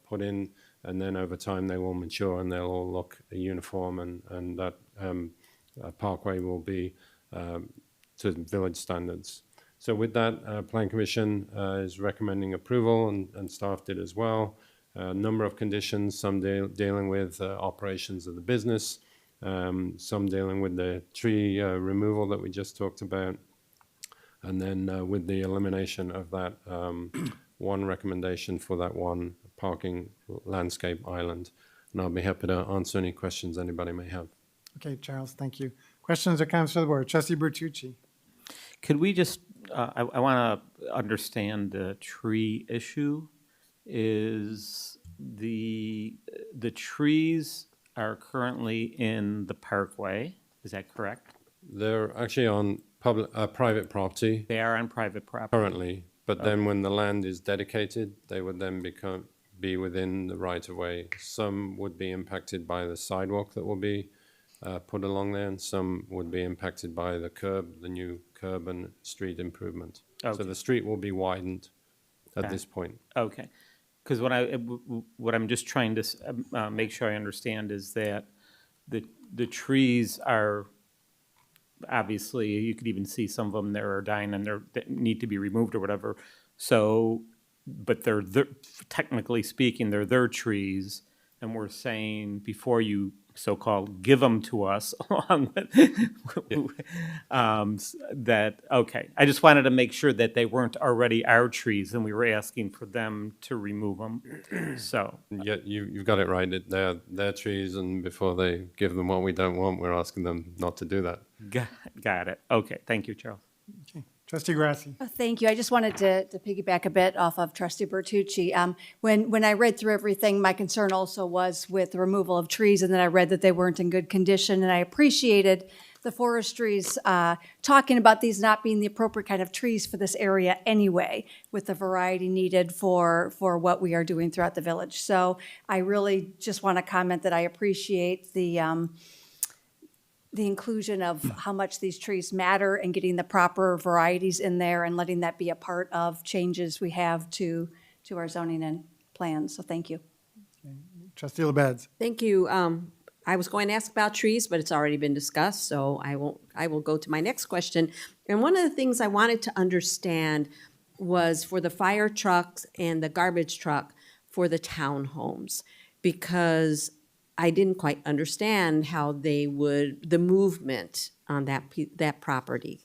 put in, and then over time they will mature and they'll all look uniform, and that parkway will be to village standards. So with that, Plan Commission is recommending approval, and staff did as well. A number of conditions, some dealing with operations of the business, some dealing with the tree removal that we just talked about, and then with the elimination of that one recommendation for that one parking landscape island. And I'll be happy to answer any questions anybody may have. Okay, Charles, thank you. Questions or comments to the board? Trustee Bertucci. Could we just, I want to understand the tree issue. Is the trees are currently in the parkway, is that correct? They're actually on private property They are on private property. currently, but then when the land is dedicated, they would then be within the right of way. Some would be impacted by the sidewalk that will be put along there, and some would be impacted by the new curb and street improvement. So Okay. the street will be widened at Okay. this point. Okay. Because what I'm just trying to make sure I understand is that the trees are, obviously, you could even see some of them that are dying and that need to be removed or whatever. So, but technically speaking, they're their trees, and we're saying before you so-called give them to us along with that, okay. I just wanted to make sure that they weren't already our trees and we were asking for them to remove them. So, Yeah, you've got it right. They're their trees, and before they give them what we don't want, we're asking them not to do that. got it. Okay, thank you, Charles. Trustee Grasse. Thank you. I just wanted to piggyback a bit off of Trustee Bertucci. When I read through everything, my concern also was with the removal of trees, and then I read that they weren't in good condition, and I appreciated the forestry's talking about these not being the appropriate kind of trees for this area anyway, with the variety needed for what we are doing throughout the village. So I really just want to comment that I appreciate the inclusion of how much these trees matter and getting the proper varieties in there and letting that be a part of changes we have to our zoning and plans. So thank you. Trustee LaBedz. Thank you. I was going to ask about trees, but it's already been discussed, so I will go to my next question. And one of the things I wanted to understand was for the fire trucks and the garbage truck for the townhomes, because I didn't quite understand how the movement on that property.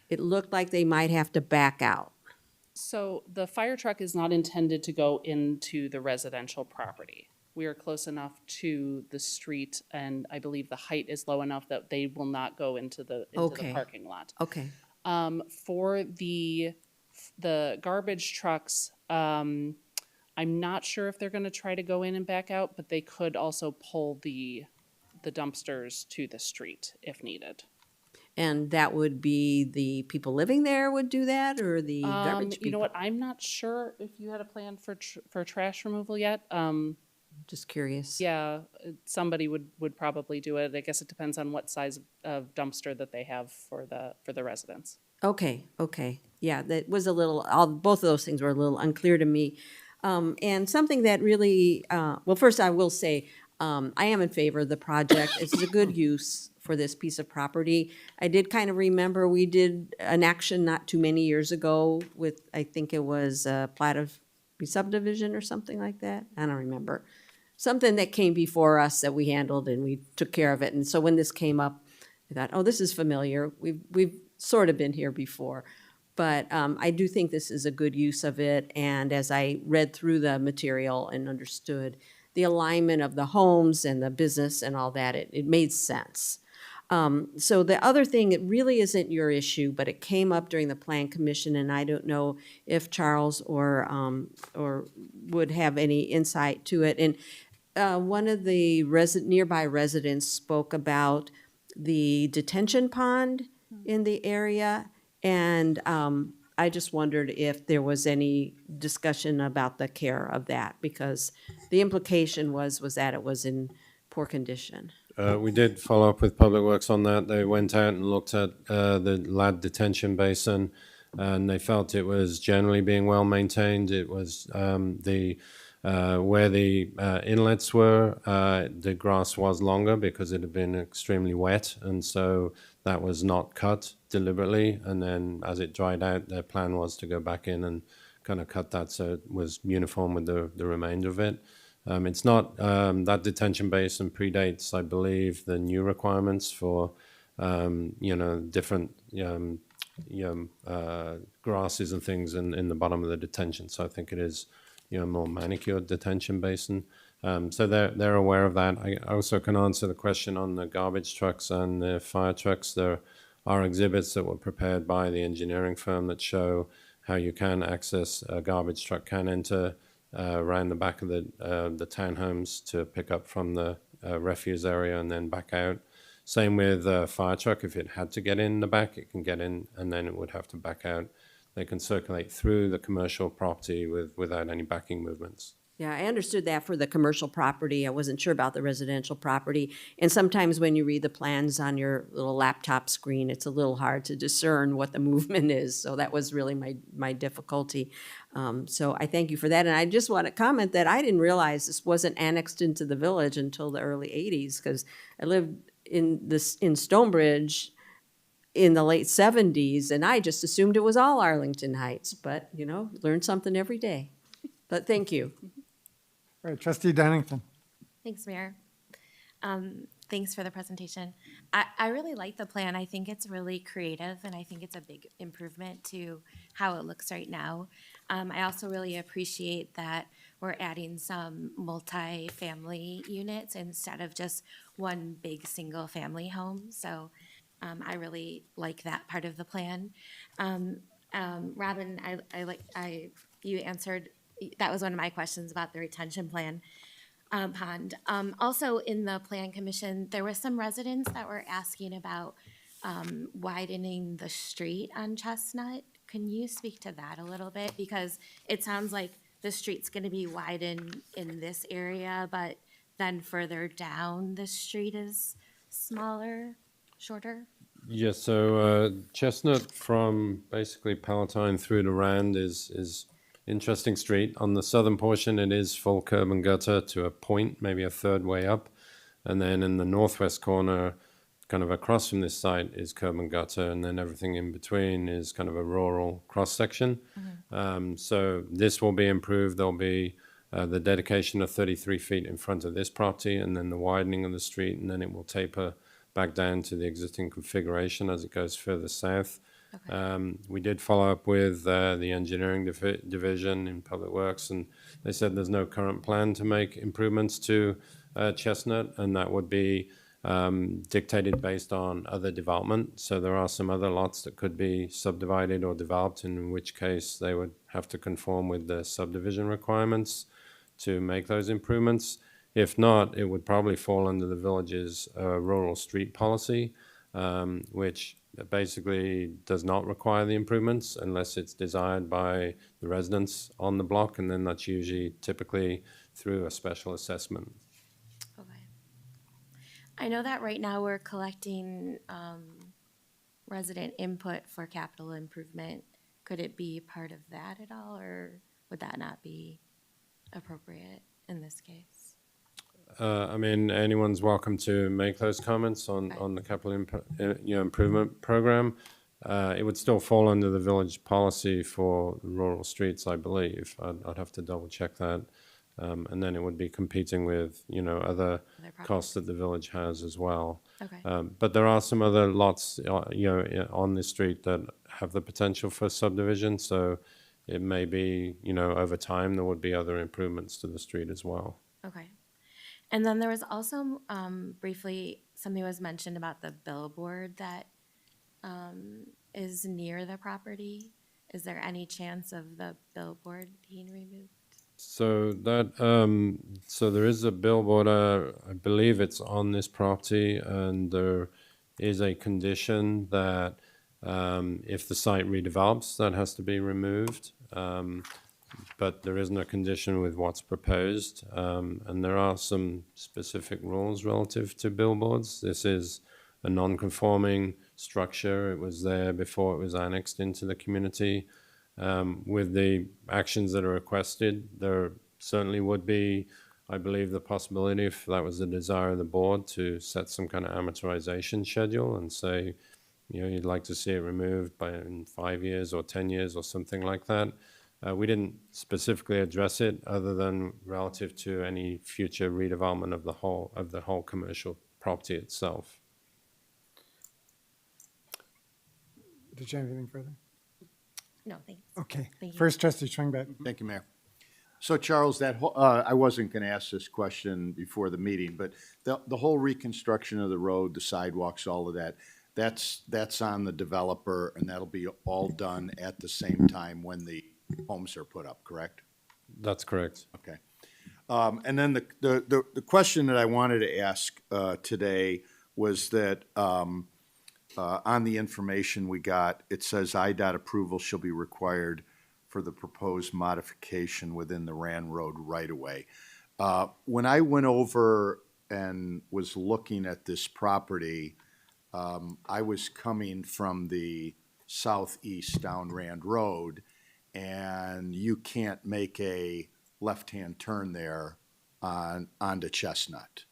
It looked like they might have to back out. So the fire truck is not intended to go into the residential property. We are close enough to the street, and I believe the height is low enough that they will not go into the Okay. parking lot. Okay. For the garbage trucks, I'm not sure if they're gonna try to go in and back out, but they could also pull the dumpsters to the street if needed. And that would be the people living there would do that, or the garbage people? You know what, I'm not sure if you had a plan for trash removal yet. Just curious. Yeah, somebody would probably do it. I guess it depends on what size of dumpster that they have for the residents. Okay. Yeah, that was both of those things were a little unclear to me. And something that really, well, first I will say, I am in favor of the project. It's a good use for this piece of property. I did kind of remember we did an action not too many years ago with, I think it was plat of subdivision or something like that. I don't remember. Something that came before us that we handled and we took care of it. And so when this came up, I thought, oh, this is familiar. We've sort of been here before. But I do think this is a good use of it. And as I read through the material and understood the alignment of the homes and the business and all that, it made sense. So the other thing, it really isn't your issue, but it came up during the Plan Commission, and I don't know if Charles or would have any insight to it. And one of the nearby residents spoke about the detention pond in the area. And I just wondered if there was any discussion about the care of that, because the implication was that it was in poor condition. We did follow up with Public Works on that. They went out and looked at the lad detention basin, and they felt it was generally being well maintained. It was where the inlets were, the grass was longer because it had been extremely wet, and so that was not cut deliberately. And then as it dried out, their plan was to go back in and kind of cut that so it was uniform with the remainder of it. It's not, that detention basin predates, I believe, the new requirements for, different, grasses and things in the bottom of the detention. So I think it is, more manicured detention basin. So they're aware of that. I also can answer the question on the garbage trucks and the fire trucks. There are exhibits that were prepared by the engineering firm that show how you can access a garbage truck can enter around the back of the townhomes to pick up from the refuse area and then back out. Same with a fire truck. If it had to get in the back, it can get in and then it would have to back out. They can circulate through the commercial property without any backing movements. Yeah, I understood that for the commercial property. I wasn't sure about the residential property. And sometimes when you read the plans on your little laptop screen, it's a little hard to discern what the movement is. So that was really my difficulty. So I thank you for that. And I just want to comment that I didn't realize this wasn't annexed into the village until the early 80s, because I lived in Stonebridge in the late 70s, and I just assumed it was all Arlington Heights. But, learn something every day. But thank you. All right, Trustee Dunnington. Thanks, Mayor. Thanks for the presentation. I really like the plan. I think it's really creative, and I think it's a big improvement to how it looks right now. I also really appreciate that we're adding some multi-family units instead of just one big single-family home. So I really like that part of the plan. Robin, you answered. That was one of my questions about the retention plan pond. Also, in the Plan Commission, there were some residents that were asking about widening the street on Chestnut. Can you speak to that a little bit? Because it sounds like the street's going to be widened in this area, but then further down, the street is smaller, shorter. Yeah, so Chestnut from basically Palatine through to Rand is interesting street. On the southern portion, it is full curb and gutter to a point, maybe a third way up. And then in the northwest corner, kind of across from this site, is curb and gutter. And then everything in between is kind of a rural cross-section. So this will be improved. There'll be the dedication of 33 feet in front of this property, and then the widening of the street, and then it will taper back down to the existing configuration as it goes further south. We did follow up with the engineering division in Public Works, and they said there's no current plan to make improvements to Chestnut, and that would be dictated based on other development. So there are some other lots that could be subdivided or developed, in which case they would have to conform with the subdivision requirements to make those improvements. If not, it would probably fall under the village's rural street policy, which basically does not require the improvements unless it's desired by the residents on the block, and then that's usually typically through a special assessment. Okay. I know that right now we're collecting resident input for capital improvement. Could it be part of that at all, or would that not be appropriate in this case? I mean, anyone's welcome to make those comments on the capital improvement program. It would still fall under the village policy for rural streets, I believe. I'd have to double check that. And then it would be competing with, other costs that the village has as well. Okay. But there are some other lots, on this street that have the potential for subdivision. So it may be, over time, there would be other improvements to the street as well. Okay. And then there was also briefly something was mentioned about the billboard that is near the property. Is there any chance of the billboard being removed? So so there is a billboard. I believe it's on this property, and there is a condition that if the site redevelops, that has to be removed. But there isn't a condition with what's proposed, and there are some specific rules relative to billboards. This is a non-conforming structure. It was there before it was annexed into the community. With the actions that are requested, there certainly would be, I believe, the possibility, if that was the desire of the board, to set some kind of amortization schedule and say, you'd like to see it removed in 5 years or 10 years or something like that. We didn't specifically address it other than relative to any future redevelopment of the whole commercial property itself. Did you have anything further? No, thanks. Okay. Thank you. First, Trustee Schwingbeck. Thank you, Mayor. So Charles, I wasn't going to ask this question before the meeting, but the whole reconstruction of the road, the sidewalks, all of that, that's on the developer, and that'll be all done at the same time when the homes are put up, correct? That's correct. Okay. And then the question that I wanted to ask today was that on the information we got, it says IDOT approval shall be required for the proposed modification within the Rand Road right-of-way. When I went over and was looking at this property, I was coming from the southeast down Rand Road, and you can't make a left-hand turn there onto Chestnut.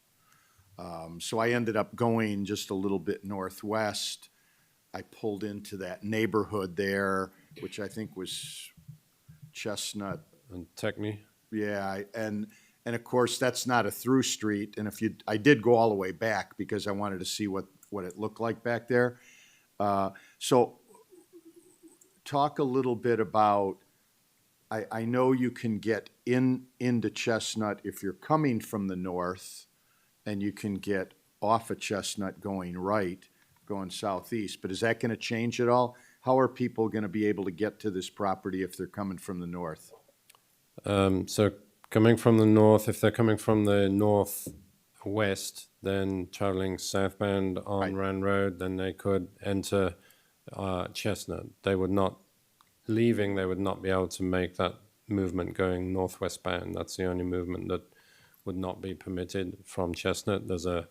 So I ended up going just a little bit northwest. I pulled into that neighborhood there, which I think was Chestnut. And Techni? Yeah, and of course, that's not a through street, and I did go all the way back because I wanted to see what it looked like back there. So talk a little bit about, I know you can get into Chestnut if you're coming from the north, and you can get off of Chestnut going right, going southeast, but is that gonna change at all? How are people gonna be able to get to this property if they're coming from the north? So coming from the north, if they're coming from the northwest, then traveling southbound on Rand Road, then they could enter Chestnut. They would not be able to make that movement going northwest bound. That's the only movement that would not be permitted from Chestnut. There's a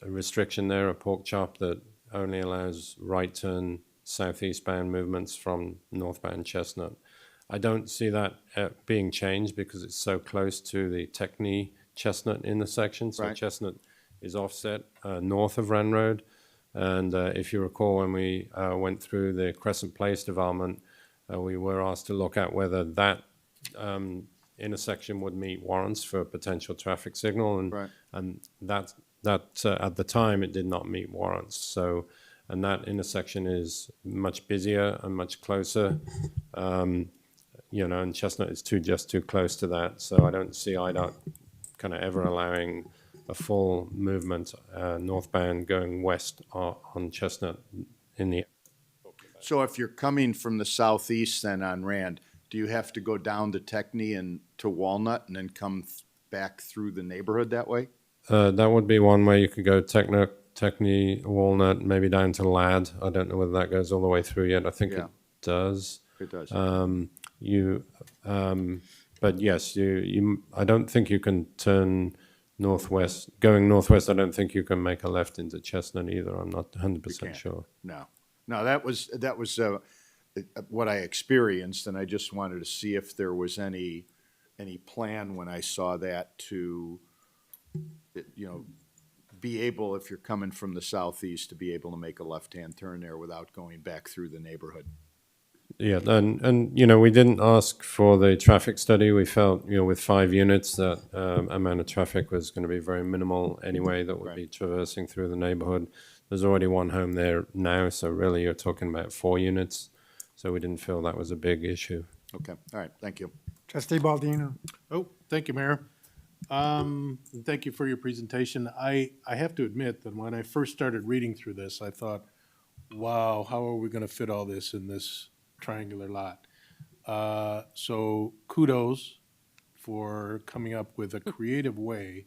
restriction there, a pork chop that only allows right turn southeast bound movements from northbound Chestnut. I don't see that being changed because it's so close to the Techni Chestnut intersection. So Chestnut is offset north of Rand Road. And if you recall, when we went through the Crescent Place development, we were asked to look at whether that intersection would meet warrants for a potential traffic signal. And that at the time, it did not meet warrants. So, and that intersection is much busier and much closer. And Chestnut is just too close to that. So I don't see IDOT kind of ever allowing a full movement northbound going west on Chestnut in the. So if you're coming from the southeast then on Rand, do you have to go down to Techni and to Walnut and then come back through the neighborhood that way? That would be one way. You could go Techni, Walnut, maybe down to Ladd. I don't know whether that goes all the way through yet. I think it does. It does. But yes, I don't think you can turn northwest. Going northwest, I don't think you can make a left into Chestnut either. I'm not 100% sure. No, that was what I experienced, and I just wanted to see if there was any plan when I saw that to, be able, if you're coming from the southeast, to be able to make a left-hand turn there without going back through the neighborhood. Yeah, and we didn't ask for the traffic study. We felt, with 5 units, that amount of traffic was going to be very minimal anyway that would be traversing through the neighborhood. There's already one home there now, so really you're talking about 4 units. So we didn't feel that was a big issue. Okay, all right, thank you. Trustee Baldino. Oh, thank you, Mayor. Thank you for your presentation. I have to admit that when I first started reading through this, I thought, wow, how are we going to fit all this in this triangular lot? So kudos for coming up with a creative way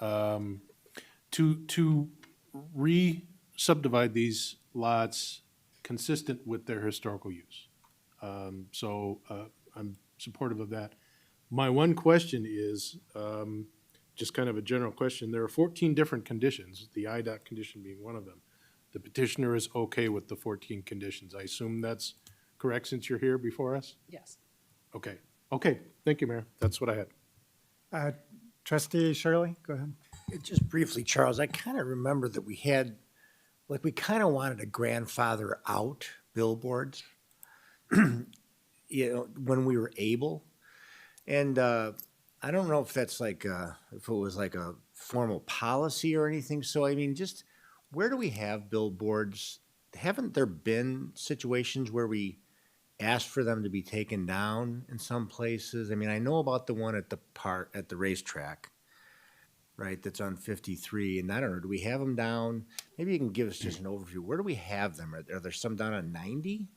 to re-subdivide these lots consistent with their historical use. So I'm supportive of that. My one question is just kind of a general question. There are 14 different conditions, the IDOT condition being one of them. The petitioner is okay with the 14 conditions. I assume that's correct since you're here before us? Yes. Okay. Thank you, Mayor. That's what I had. Trustee Shirley, go ahead. Just briefly, Charles, I kind of remember that we kind of wanted to grandfather out billboards, when we were able. And I don't know if that's if it was like a formal policy or anything. So, I mean, just where do we have billboards? Haven't there been situations where we asked for them to be taken down in some places? I mean, I know about the one at the racetrack, right, that's on 53, and I don't know, do we have them down? Maybe you can give us just an overview. Where do we have them? Are there some down on 90?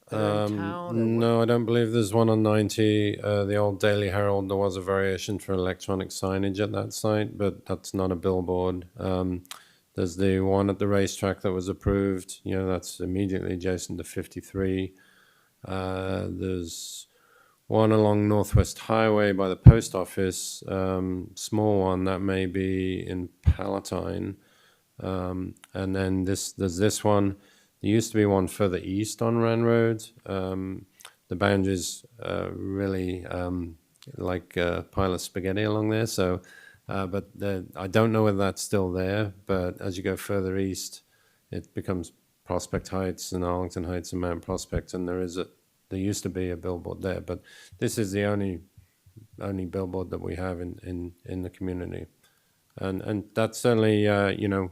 that are in town? or what? No, I don't believe there's one on 90. The old Daily Herald, there was a variation for electronic signage at that site, but that's not a billboard. There's the one at the racetrack that was approved. That's immediately adjacent to 53. There's one along Northwest Highway by the post office, small one that may be in Palatine. And then there's this one. There used to be one further east on Rand Road. The boundaries really like a pile of spaghetti along there. So, but I don't know whether that's still there. But as you go further east, it becomes Prospect Heights and Arlington Heights and Mount Prospect, and there used to be a billboard there. But this is the only billboard that we have in the community, and that's certainly there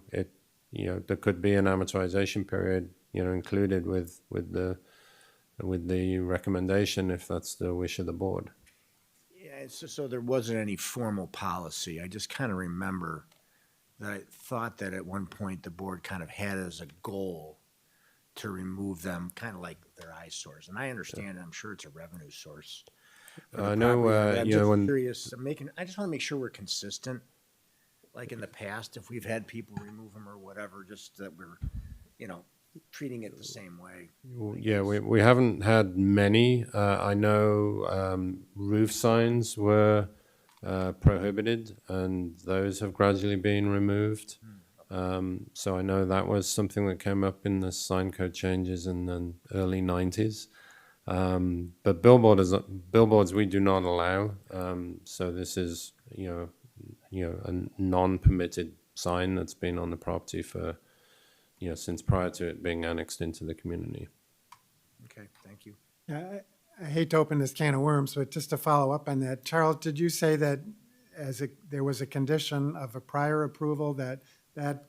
could be an amortization period included with the recommendation if that's the wish of the board. Yeah, so there wasn't any formal policy. I just kind of remember that I thought that at one point the board kind of had as a goal to remove them, kind of like their eyesores. And I understand, I'm sure it's a revenue source. for the I know, property owner. I'm you know, just when- curious, I just want to make sure we're consistent. Like in the past, if we've had people remove them or whatever, just that we're, treating it the same way. Yeah, we haven't had many. I know roof signs were prohibited, and those have gradually been removed. So I know that was something that came up in the sign code changes in the early 90s. But billboards we do not allow. So this is a non-permitted sign that's been on the property for since prior to it being annexed into the community. Okay, thank you. Yeah, I hate to open this can of worms, but just to follow up on that, Charles, did you say that there was a condition of a prior approval that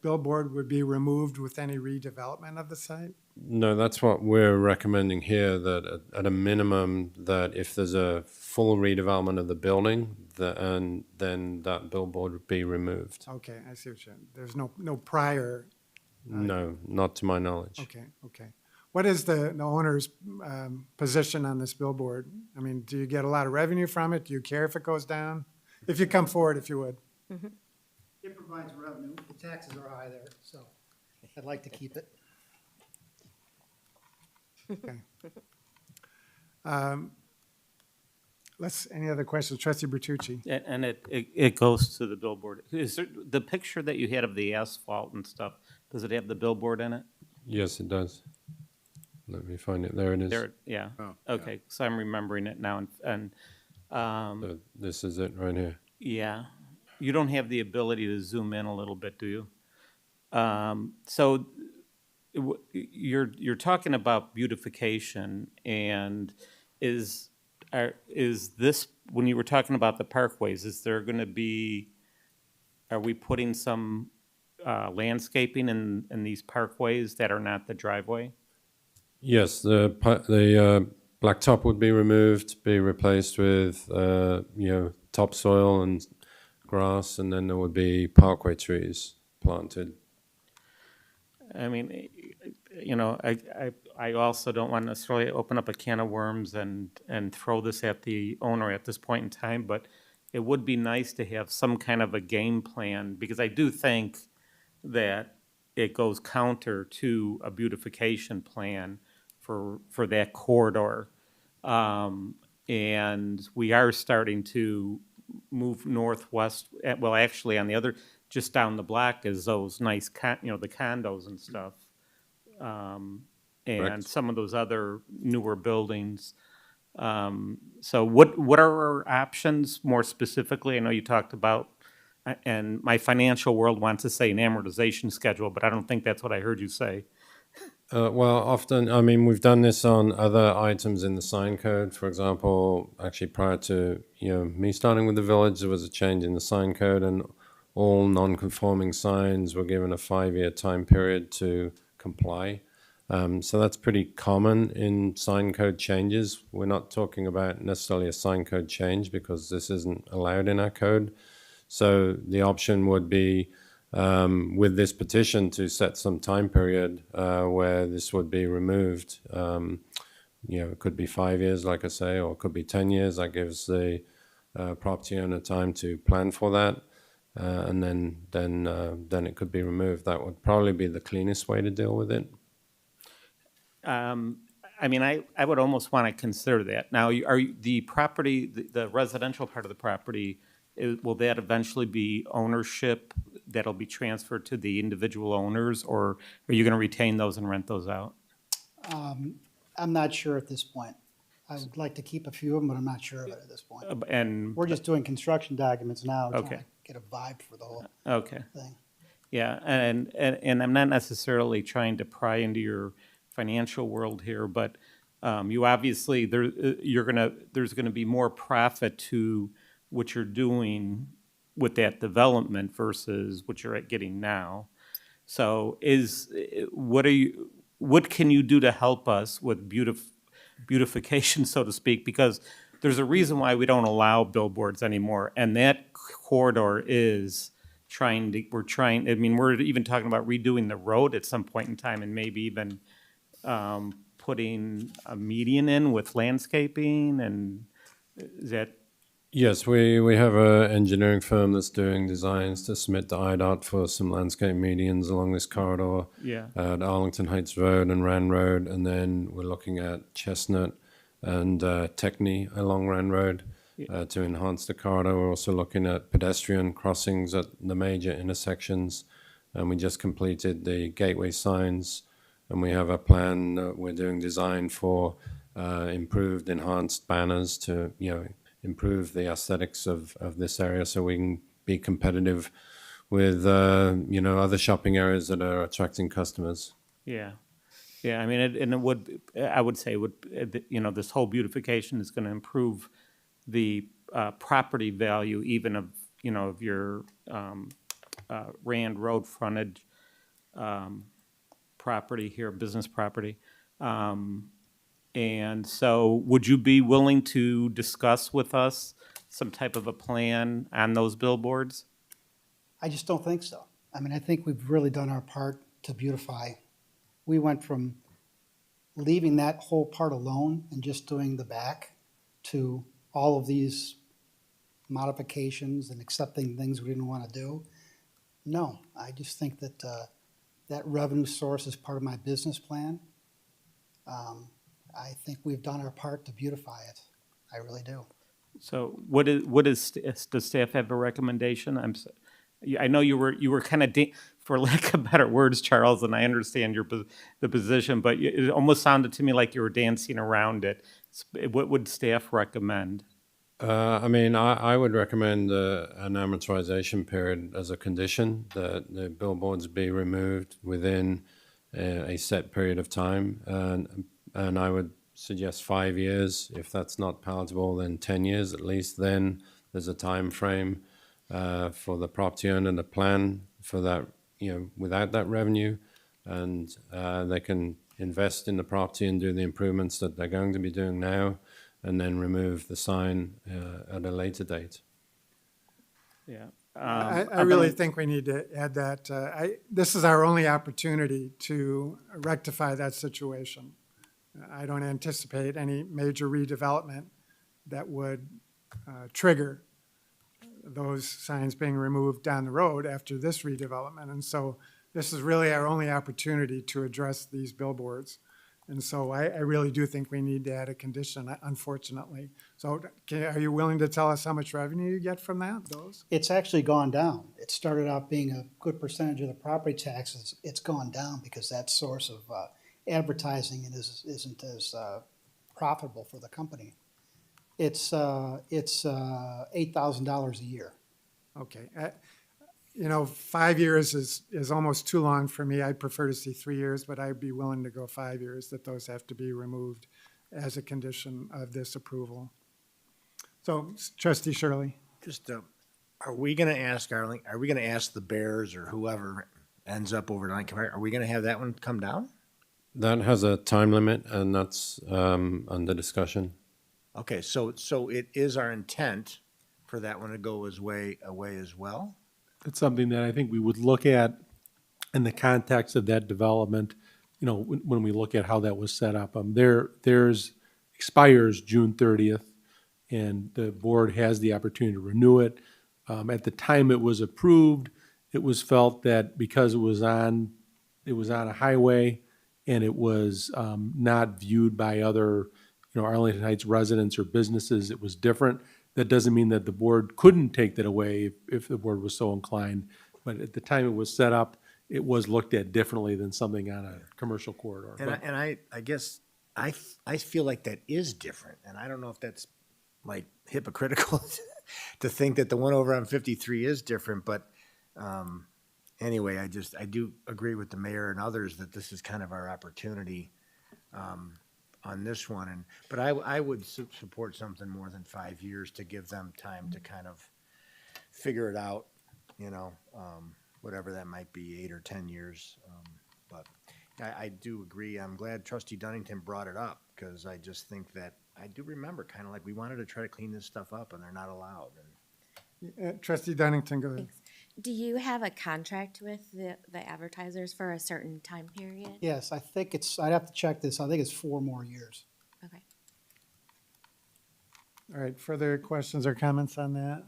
billboard would be removed with any redevelopment of the site? No, that's what we're recommending here, that at a minimum, that if there's a full redevelopment of the building, then that billboard would be removed. Okay, I see what you're, there's no prior. No, not to my knowledge. Okay. What is the owner's position on this billboard? I mean, do you get a lot of revenue from it? Do you care if it goes down? If you come forward, if you would. It provides revenue. The taxes are high there, so I'd like to keep it. Okay. Any other questions? Trustee Bertucci. And it goes to the billboard. Is there, the picture that you had of the asphalt and stuff, does it have the billboard in it? Yes, it does. Let me find it. There it is. There, yeah. Okay, so I'm remembering it now, So this is it right here. yeah. You don't have the ability to zoom in a little bit, do you? So you're talking about beautification, and is this, when you were talking about the parkways, is there going to be, are we putting some landscaping in these parkways that are not the driveway? Yes, the blacktop would be removed, be replaced with topsoil and grass, and then there would be parkway trees planted. I mean, I also don't want to necessarily open up a can of worms and throw this at the owner at this point in time, but it would be nice to have some kind of a game plan, because I do think that it goes counter to a beautification plan for that corridor. And we are starting to move northwest, well, actually on the other, just down the block is those nice, the condos and stuff. And Correct. some of those other newer buildings. So what are our options more specifically? I know you talked about, and my financial world wants to say an amortization schedule, but I don't think that's what I heard you say. Well, often, I mean, we've done this on other items in the sign code. For example, actually prior to me starting with the village, there was a change in the sign code, and all non-conforming signs were given a 5-year time period to comply. So that's pretty common in sign code changes. We're not talking about necessarily a sign code change because this isn't allowed in our code. So the option would be with this petition to set some time period where this would be removed. it could be 5 years, like I say, or it could be 10 years. That gives the property owner time to plan for that, and then it could be removed. That would probably be the cleanest way to deal with it. I mean, I would almost want to consider that. Now, the property, the residential part of the property, will that eventually be ownership that'll be transferred to the individual owners, or are you going to retain those and rent those out? I'm not sure at this point. I would like to keep a few of them, but I'm not sure of it at this point. And We're just doing construction documents now, trying Okay. to get a vibe for the whole Okay. thing. Yeah, and I'm not necessarily trying to pry into your financial world here, but you obviously, there's gonna be more profit to what you're doing with that development versus what you're getting now. So what can you do to help us with beautification, so to speak? Because there's a reason why we don't allow billboards anymore, and that corridor is we're even talking about redoing the road at some point in time, and maybe even putting a median in with landscaping, and is that? Yes, we have an engineering firm that's doing designs to submit to IDOT for some landscape medians along this corridor. Yeah. At Arlington Heights Road and Rand Road, and then we're looking at Chestnut and Techney along Rand Road to enhance the corridor. We're also looking at pedestrian crossings at the major intersections, and we just completed the gateway signs, and we have a plan that we're doing design for improved, enhanced banners to, improve the aesthetics of this area so we can be competitive with, other shopping areas that are attracting customers. Yeah. Yeah, I mean, I would say, this whole beautification is going to improve the property value even of your Rand Road frontage property here, business property. And so would you be willing to discuss with us some type of a plan on those billboards? I just don't think so. I mean, I think we've really done our part to beautify. We went from leaving that whole part alone and just doing the back to all of these modifications and accepting things we didn't want to do. No, I just think that that revenue source is part of my business plan. I think we've done our part to beautify it. I really do. So does staff have a recommendation? I know you were kind of, for lack of better words, Charles, and I understand the position, but it almost sounded to me like you were dancing around it. What would staff recommend? I would recommend an amortization period as a condition, that the billboards be removed within a set period of time. And I would suggest 5 years. If that's not palatable, then 10 years at least. Then there's a time frame for the property owner to plan for that, without that revenue. And they can invest in the property and do the improvements that they're going to be doing now, and then remove the sign at a later date. Yeah. I really think we need to add that. This is our only opportunity to rectify that situation. I don't anticipate any major redevelopment that would trigger those signs being removed down the road after this redevelopment. And so this is really our only opportunity to address these billboards. And so I really do think we need to add a condition, unfortunately. So are you willing to tell us how much revenue you get from those? It's actually gone down. It started out being a good percentage of the property taxes. It's gone down because that source of advertising isn't as profitable for the company. It's $8,000 a year. Okay. 5 years is almost too long for me. I'd prefer to see 3 years, but I'd be willing to go 5 years, that those have to be removed as a condition of this approval. So, Trustee Shirley. Just, are we going to ask the Bears or whoever ends up over tonight, are we going to have that one come down? That has a time limit, and that's under discussion. Okay, so it is our intent for that one to go away as well? It's something that I think we would look at in the context of that development you know, when we look at how that was set up, theirs expires June 30th, and the board has the opportunity to renew it. At the time it was approved, it was felt that because it was on a highway and it was not viewed by other, you know, Arlington Heights residents or businesses, it was different. That doesn't mean that the board couldn't take that away if the board was so inclined. But at the time it was set up, it was looked at differently than something on a commercial corridor. And I guess I feel like that is different, and I don't know if that's like hypocritical to think that the one over on 53 is different, but anyway, I do agree with the mayor and others that this is kind of our opportunity on this one, but I would support something more than 5 years to give them time to kind of figure it out, you know, whatever that might be, 8 or 10 years. But I do agree. I'm glad Trustee Dunnington brought it up, because I just think that I do remember kind of like we wanted to try to clean this stuff up and they're not allowed. Trustee Dunnington, go ahead. Do you have a contract with the advertisers for a certain time period? Yes, I think I'd have to check this. I think it's 4 more years. Okay. All right, further questions or comments on that?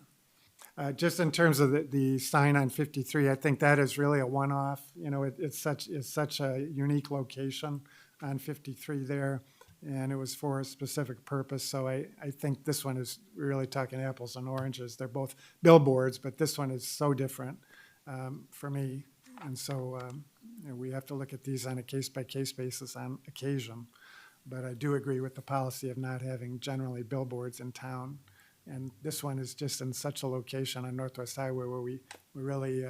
Just in terms of the sign on 53, I think that is really a one-off. You know, it's such a unique location on 53 there, and it was for a specific purpose. So I think this one is really talking apples and oranges. They're both billboards, but this one is so different for me. And so you know, we have to look at these on a case-by-case basis on occasion. But I do agree with the policy of not having generally billboards in town. And this one is just in such a location on Northwest Highway where we really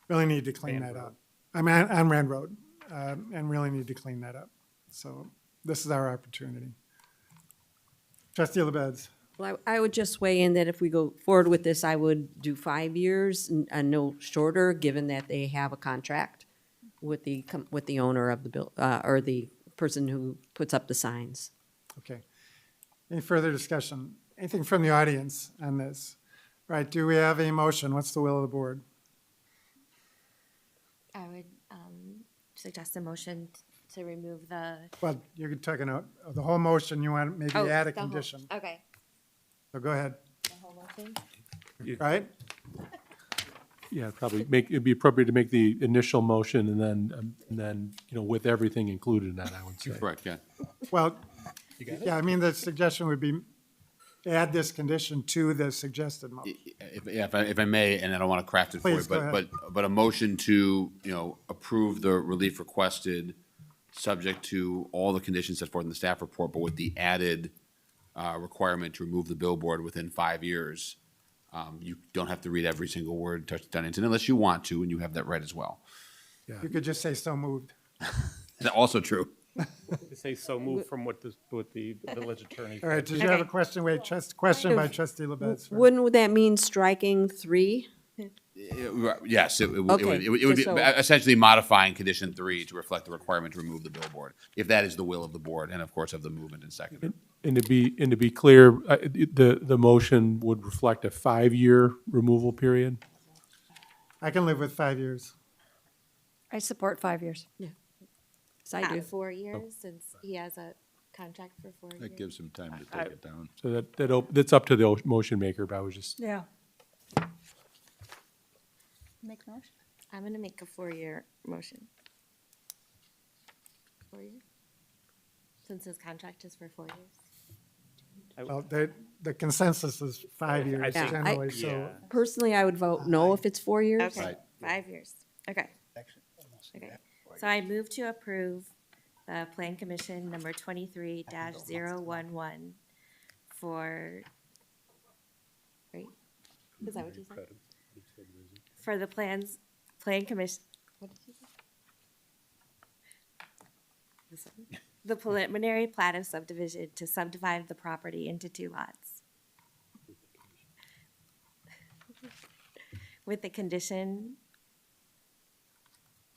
need to clean that up. I'm on Rand Road, and really need to clean that up. So this is our opportunity. Trustee LaBedz. Well, I would just weigh in that if we go forward with this, I would do 5 years and no shorter, given that they have a contract with the owner of the or the person who puts up the signs. Okay. Any further discussion? Anything from the audience on this? Right, do we have a motion? What's the will of the board? I would suggest a motion to remove the. Well, you're talking about the whole motion. You want to maybe add a the whole- condition. Okay. So go ahead. The whole motion? Right? Yeah, it'd be appropriate to make the initial motion and then, you know, with everything included in that, I would say. Correct, yeah. Well, yeah, I mean, the suggestion would be add this condition to the suggested motion. If I may, and I don't want to craft it for you, Please, go ahead. but a motion to, you know, approve the relief requested, subject to all the conditions set forth in the staff report, but with the added requirement to remove the billboard within 5 years. You don't have to read every single word touched on into unless you want to, and you have that right as well. You could just say so moved. That's also true. Say so moved from what the village attorney. All right, did you have a question? Wait, question by Trustee LaBedz. Wouldn't that mean striking 3? Yes, it would Okay, be just so- essentially modifying condition 3 to reflect the requirement to remove the billboard, if that is the will of the board, and of course of the movement and second. And to be clear, the motion would reflect a 5-year removal period? I can live with 5 years. I support 5 years. Yeah. I do. 4 years, since he has a contract for 4 years. That gives them time to take it down. So that's up to the motion maker, but I was just. Yeah. Make a motion. I'm gonna make a 4-year motion. 4 years? Since his contract is for 4 years. Well, the consensus is 5 years think- generally, so. Personally, I would vote no if it's 4 years. Okay, Right. 5 years. Okay. Okay. So I move to approve the Plan Commission number 23-011 for, right? Is that what you said? For the Plan Commission, what did you say? This one? The preliminary plat of subdivision to subdivide the property into 2 lots. With the condition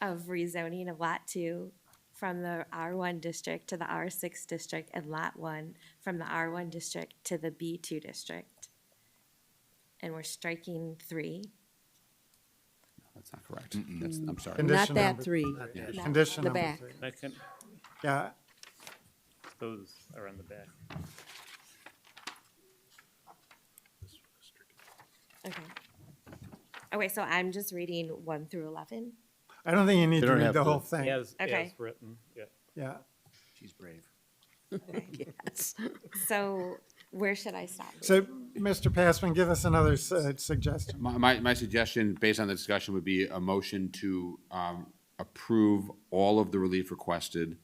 of rezoning of Lot 2 from the R1 district to the R6 district, and Lot 1 from the R1 district to the B2 district. And we're striking 3. not correct. That's, I'm sorry. Not Condition that number- three. Condition The number back. 3. Second, Yeah, those are on the back. Okay. Okay, so I'm just reading 1 through 11. I don't think you need You to don't read have the to. whole thing. As Okay. written, yeah. Yeah. She's brave. Yes. So where should I stop? So, Mr. Passman, give us another suggestion. My suggestion, based on the discussion, would be a motion to approve all of the relief requested,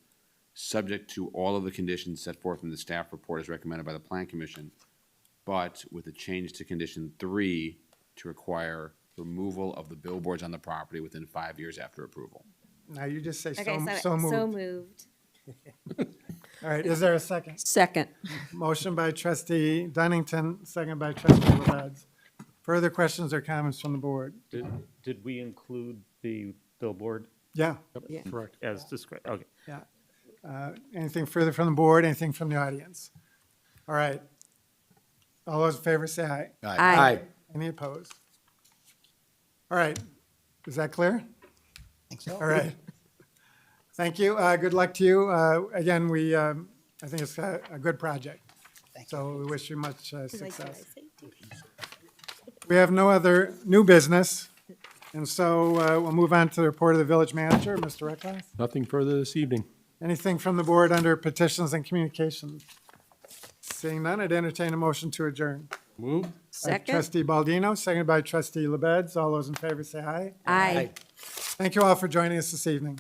subject to all of the conditions set forth in the staff report as recommended by the Plan Commission, but with a change to condition 3 to require removal of the billboards on the property within 5 years after approval. Now, you just say Okay, so moved. so moved. All right, is there a second? Second. Motion by trustee Dunnington, second by trustee LaBedz. Further questions or comments from the board? Did we include the billboard Yeah, Yeah. Correct. as described? Okay. yeah. Anything further from the board, anything from the audience? All right. All those in favor say aye. Aye. Any opposed? All right, is that clear? Think so? All right. Thank you. Good luck to you. Again, I think it's a good project. So we wish you much success. We have no other new business, and so we'll move on to the report of the village manager, Mr. Reckles. Nothing further this evening. Anything from the board under petitions and communications? Seeing none, I'd entertain a motion to adjourn. Move. By Second. Trustee Baldino, seconded by trustee LaBedz. All those in favor say aye. Aye. Thank you all for joining us this evening.